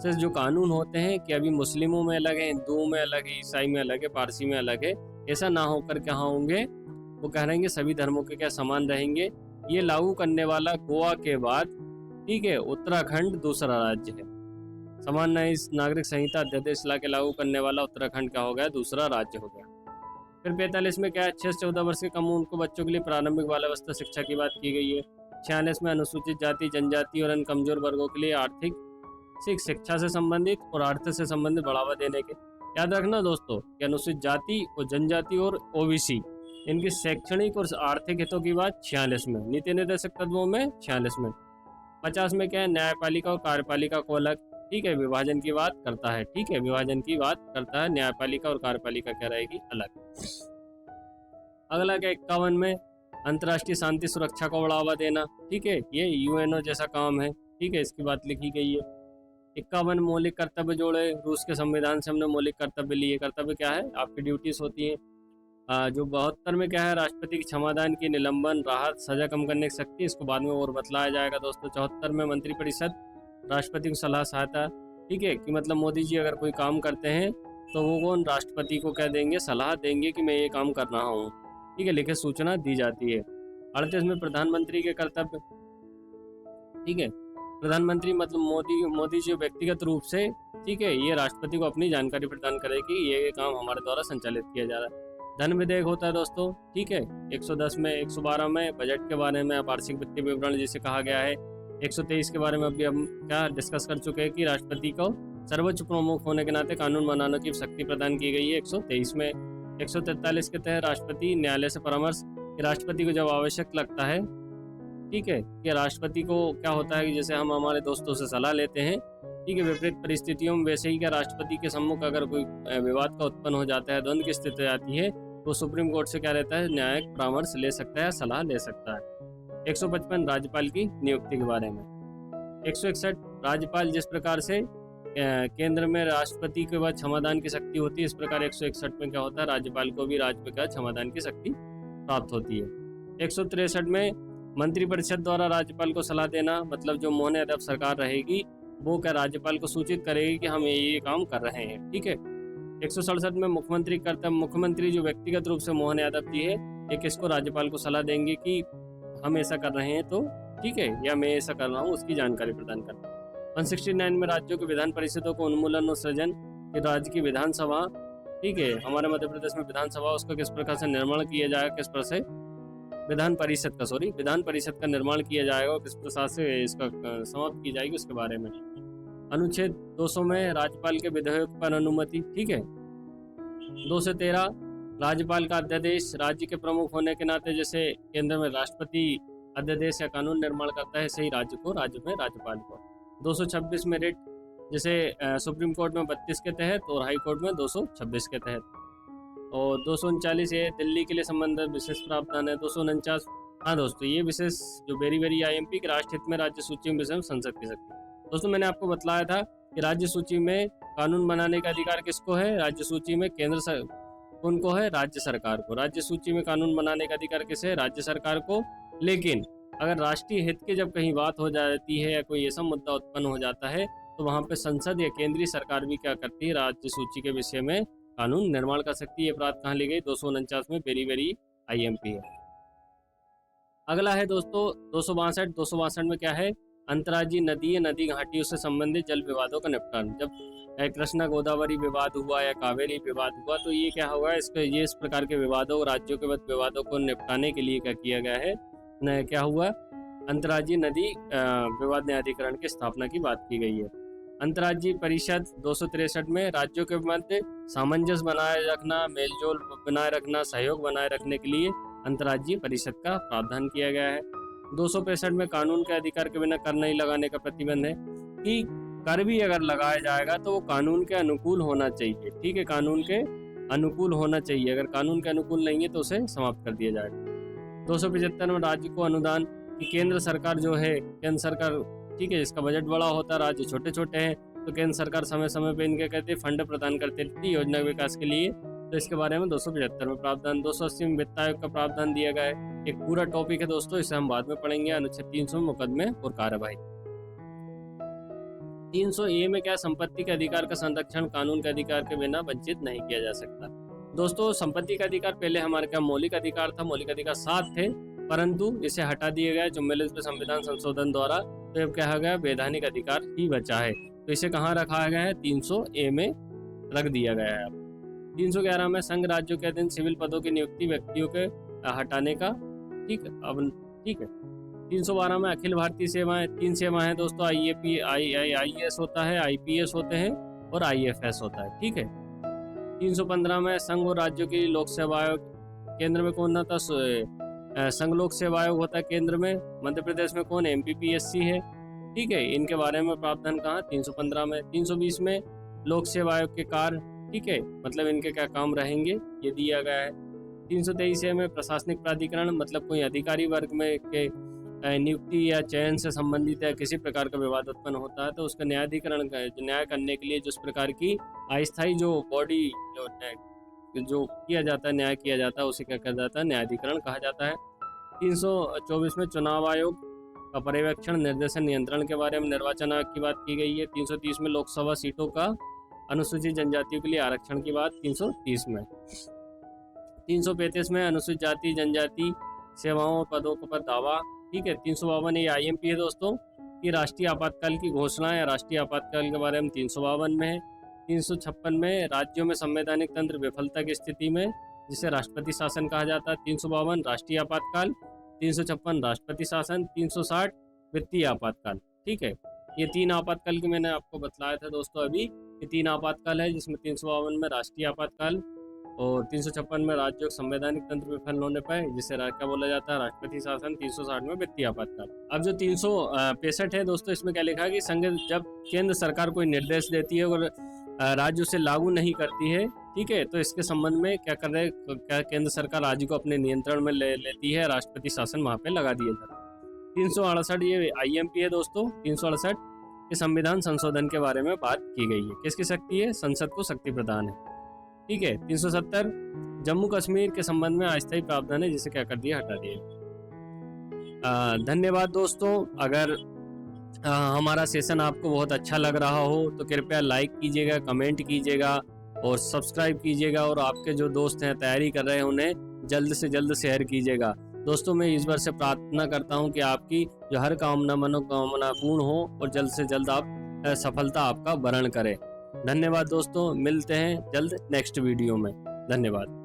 से जो कानून होते हैं कि अभी मुस्लिमों में अलग है, हिंदुओं में अलग है, ईसाई में अलग है, पारसी में अलग है, ऐसा ना होकर क्या होंगे, वो कह रहेंगे सभी धर्मों के क्या समान रहेंगे। ये लागू करने वाला गोवा के बाद, ठीक है, उत्तराखंड दूसरा राज्य है। समान नागरिक संहिता अध्यादेश ला के लागू करने वाला उत्तराखंड क्या हो गया, दूसरा राज्य हो गया। फिर 45 में क्या है, 6 से 14 वर्ष के कम उम्र के बच्चों के लिए प्रारंभिक बाल अवस्था शिक्षा की बात की गई है। 46 में अनुसूचित जाति, जनजाति और अन्य कमजोर वर्गों के लिए आर्थिक शिक्षा से संबंधित और आर्थिक से संबंधित बढ़ावा देने के। याद रखना दोस्तों कि अनुसूचित जाति और जनजाति और OBC इनकी शैक्षणिक और आर्थिक हितों की बात 46 में, नीति निर्देशक तत्वों में 46 में। 50 में क्या है, न्यायपालिका और कार्यपालिका को अलग, ठीक है, विभाजन की बात करता है। ठीक है, विभाजन की बात करता है, न्यायपालिका और कार्यपालिका क्या रहेगी, अलग। अगला क्या 51 में अंतर्राष्ट्रीय शांति सुरक्षा को बढ़ावा देना। ठीक है, ये UNO जैसा काम है। ठीक है, इसकी बात लिखी गई है। 51 मौलिक कर्तव्य जोड़े, रूस के संविधान से हमने मौलिक कर्तव्य लिए। कर्तव्य क्या है, आपकी ड्यूटीज होती है। जो 72 में क्या है, राष्ट्रपति की क्षमादान की, निलंबन, राहत, सजा कम करने की शक्ति, इसको बाद में और बतलाया जाएगा दोस्तों। 74 में मंत्रिपरिषद राष्ट्रपति को सलाह सहायता। ठीक है, कि मतलब मोदी जी अगर कोई काम करते हैं तो वो कौन, राष्ट्रपति को कह देंगे, सलाह देंगे कि मैं ये काम कर रहा हूँ। ठीक है, लिखित सूचना दी जाती है। 38 में प्रधानमंत्री के कर्तव्य। ठीक है, प्रधानमंत्री मतलब मोदी जी व्यक्तिगत रूप से, ठीक है, ये राष्ट्रपति को अपनी जानकारी प्रदान करे कि ये काम हमारे द्वारा संचालित किया जा रहा है। धन विधेयक होता है दोस्तों। ठीक है, 110 में 112 में बजट के बारे में, वार्षिक वित्तीय विवरण जिसे कहा गया है। 123 के बारे में अभी हम क्या डिस्कस कर चुके हैं कि राष्ट्रपति को सर्वोच्च प्रमुख होने के नाते कानून बनाने की शक्ति प्रदान की गई है 123 में। 143 के तहत राष्ट्रपति न्यायालय से परामर्श, कि राष्ट्रपति को जब आवश्यक लगता है, ठीक है, कि राष्ट्रपति को क्या होता है कि जैसे हम हमारे दोस्तों से सलाह लेते हैं, ठीक है, विपरीत परिस्थितियों में, वैसे ही क्या राष्ट्रपति के सम्मुख अगर कोई विवाद का उत्पन्न हो जाता है, द्वंद्व की स्थिति आती है, तो सुप्रीम कोर्ट से क्या रहता है, न्यायिक परामर्श ले सकता है, सलाह ले सकता है। 155 राज्यपाल की नियुक्ति के बारे में। 161 राज्यपाल जिस प्रकार से केंद्र में राष्ट्रपति के बाद क्षमादान की शक्ति होती है, इस प्रकार 161 में क्या होता है, राज्यपाल को भी राज्य का क्षमादान की शक्ति प्राप्त होती है। 163 में मंत्रिपरिषद द्वारा राज्यपाल को सलाह देना, मतलब जो मोहन यादव सरकार रहेगी वो क्या राज्यपाल को सूचित करेगी कि हम ये काम कर रहे हैं। ठीक है, 167 में मुख्यमंत्री कर्तव्य। मुख्यमंत्री जो व्यक्तिगत रूप से मोहन यादव जी है, ये किसको, राज्यपाल को सलाह देंगे कि हम ऐसा कर रहे हैं तो ठीक है, या मैं ऐसा कर रहा हूँ, उसकी जानकारी प्रदान करना। 169 में राज्यों के विधान परिषदों को उन्मूलन और सृजन, राज्य की विधानसभा, ठीक है, हमारे मध्य प्रदेश में विधानसभा, उसको किस प्रकार से निर्माण किया जाएगा, किस प्रकार से विधान परिषद का निर्माण किया जाएगा, किस प्रकार से इसका समाप्त की जाएगी, उसके बारे में। अनुच्छेद 200 में राज्यपाल के विधेयक पर अनुमति। ठीक है, 2 से 13 राज्यपाल का अध्यादेश, राज्य के प्रमुख होने के नाते जैसे केंद्र में राष्ट्रपति अध्यादेश या कानून निर्माण करता है, सही राज्य में राज्यपाल को। 226 में रिट, जैसे सुप्रीम कोर्ट में 32 के तहत और हाई कोर्ट में 226 के तहत। और 239 ये दिल्ली के लिए संबंधित विशेष प्रावधान है। 249, हाँ दोस्तों, ये विशेष जो वेरी IMP के राष्ट्र हित में राज्य सूची में विषय में संसद की शक्ति। दोस्तों मैंने आपको बतलाया था कि राज्य सूची में कानून बनाने का अधिकार किसको है, राज्य सूची में उनको है, राज्य सरकार को। राज्य सूची में कानून बनाने का अधिकार किसे है, राज्य सरकार को। लेकिन अगर राष्ट्रीय हित की जब कहीं बात हो जाती है या कोई ऐसा मुद्दा उत्पन्न हो जाता है, तो वहाँ पे संसद या केंद्रीय सरकार भी क्या करती है, राज्य सूची के विषय में कानून निर्माण कर सकती है। ये बात कहाँ ली गई? 249 में वेरी वेरी IMP है। अगला है दोस्तों 262 में क्या है? अंतर्राज्यीय नदी घाटियों से संबंधित जल विवादों का निपटान। जब कृष्णा गोदावरी विवाद हुआ या कावेरी विवाद हुआ तो ये क्या होगा? इस प्रकार के विवादों, राज्यों के मध्य विवादों को निपटाने के लिए क्या किया गया है? क्या हुआ? अंतर्राज्यीय नदी विवाद न्यायाधिकरण की स्थापना की बात की गई है। अंतर्राज्यीय परिषद 263 में राज्यों के मध्य सामंजस्य बनाए रखना, मेलजोल बनाए रखना, सहयोग बनाए रखने के लिए अंतर्राज्यीय परिषद का प्रावधान किया गया है। 265 में कानून के अधिकार के बिना कर नहीं लगाने का प्रतिबंध है कि कर भी अगर लगाया जाएगा तो वो कानून के अनुकूल होना चाहिए। ठीक है, कानून के अनुकूल होना चाहिए। अगर कानून के अनुकूल नहीं है तो उसे समाप्त कर दिया जाएगा। 275 में राज्य को अनुदान कि केंद्र सरकार जो है, केंद्र सरकार ठीक है, इसका बजट बड़ा होता है, राज्य छोटे छोटे हैं, तो केंद्र सरकार समय समय पे इनके कहते फंड प्रदान करती रहती है योजना विकास के लिए। तो इसके बारे में 275 में प्रावधान। 280 में वित्त आयोग का प्रावधान दिया गया है। एक पूरा टॉपिक है दोस्तों, इसे हम बाद में पढ़ेंगे। अनुच्छेद 300 मुकदमे और कार्यवाही। 300A में क्या? संपत्ति के अधिकार का संरक्षण कानून के अधिकार के बिना वंचित नहीं किया जा सकता। दोस्तों संपत्ति का अधिकार पहले हमारे क्या मौलिक अधिकार था, मौलिक अधिकार 7 थे, परंतु इसे हटा दिया गया 44वें संविधान संशोधन द्वारा। तो अब क्या हो गया? वैधानिक अधिकार ही बचा है। तो इसे कहाँ रखा गया है? 300A में रख दिया गया है। 311 में संघ राज्यों के अधीन सिविल पदों की नियुक्ति व्यक्तियों के हटाने का ठीक है। 312 में अखिल भारतीय सेवाएं 3 सेवाएं हैं दोस्तों। IAS होता है, IPS होते हैं और IFS होता है। ठीक है। 315 में संघ और राज्यों की लोक सेवा आयोग। केंद्र में कौन था? संघ लोक सेवा आयोग होता है केंद्र में। मध्य प्रदेश में कौन? MPPSC है। ठीक है, इनके बारे में प्रावधान कहाँ? 315 में। 320 में लोक सेवा आयोग के कार्य, ठीक है, मतलब इनके क्या काम रहेंगे, ये दिया गया है। 323 में प्रशासनिक प्राधिकरण, मतलब कोई अधिकारी वर्ग में के नियुक्ति या चयन से संबंधित या किसी प्रकार का विवाद उत्पन्न होता है तो उसका न्यायाधिकरण न्याय करने के लिए जिस प्रकार की अस्थायी जो बॉडी जो किया जाता है, न्याय किया जाता है, उसे क्या कहा जाता है? न्यायाधिकरण कहा जाता है। 324 में चुनाव आयोग का पर्यवेक्षण, निर्देशन, नियंत्रण के बारे में निर्वाचन आयोग की बात की गई है। 330 में लोकसभा सीटों का अनुसूचित जनजातियों के लिए आरक्षण की बात 330 में। 335 में अनुसूचित जाति जनजाति सेवाओं और पदों पर दावा। ठीक है। 352 ये IMP है दोस्तों कि राष्ट्रीय आपातकाल की घोषणा या राष्ट्रीय आपातकाल के बारे में 352 में है। 356 में राज्यों में संवैधानिक तंत्र विफलता की स्थिति में, जिसे राष्ट्रपति शासन कहा जाता है। 352 राष्ट्रीय आपातकाल, 356 राष्ट्रपति शासन, 360 वित्तीय आपातकाल। ठीक है, ये 3 आपातकाल की मैंने आपको बतलाया था दोस्तों अभी कि 3 आपातकाल है, जिसमें 352 में राष्ट्रीय आपातकाल और 356 में राज्यों के संवैधानिक तंत्र विफल होने पर, जिसे क्या बोला जाता है? राष्ट्रपति शासन। 360 में वित्तीय आपातकाल। अब जो 365 है दोस्तों, इसमें क्या लिखा है कि संघ जब केंद्र सरकार कोई निर्देश देती है और राज्य उसे लागू नहीं करती है, ठीक है, तो इसके संबंध में क्या कर रहे हैं? क्या केंद्र सरकार राज्य को अपने नियंत्रण में लेती है, राष्ट्रपति शासन वहाँ पे लगा दिया जाता है। 368 ये IMP है दोस्तों। 368 के संविधान संशोधन के बारे में बात की गई है। किसकी शक्ति है? संसद को शक्ति प्रदान है। ठीक है। 370 जम्मू कश्मीर के संबंध में अस्थायी प्रावधान है, जिसे क्या कर दिया? हटा दिया। धन्यवाद दोस्तों। अगर हमारा सेशन आपको बहुत अच्छा लग रहा हो तो कृपया लाइक कीजिएगा, कमेंट कीजिएगा और सब्सक्राइब कीजिएगा, और आपके जो दोस्त हैं तैयारी कर रहे हैं उन्हें जल्द से जल्द शेयर कीजिएगा। दोस्तों मैं ईश्वर से प्रार्थना करता हूं कि आपकी जो हर कामना मनोकामना पूर्ण हो और जल्द से जल्द आप सफलता आपका वरण करें। धन्यवाद दोस्तों, मिलते हैं जल्द नेक्स्ट वीडियो में। धन्यवाद।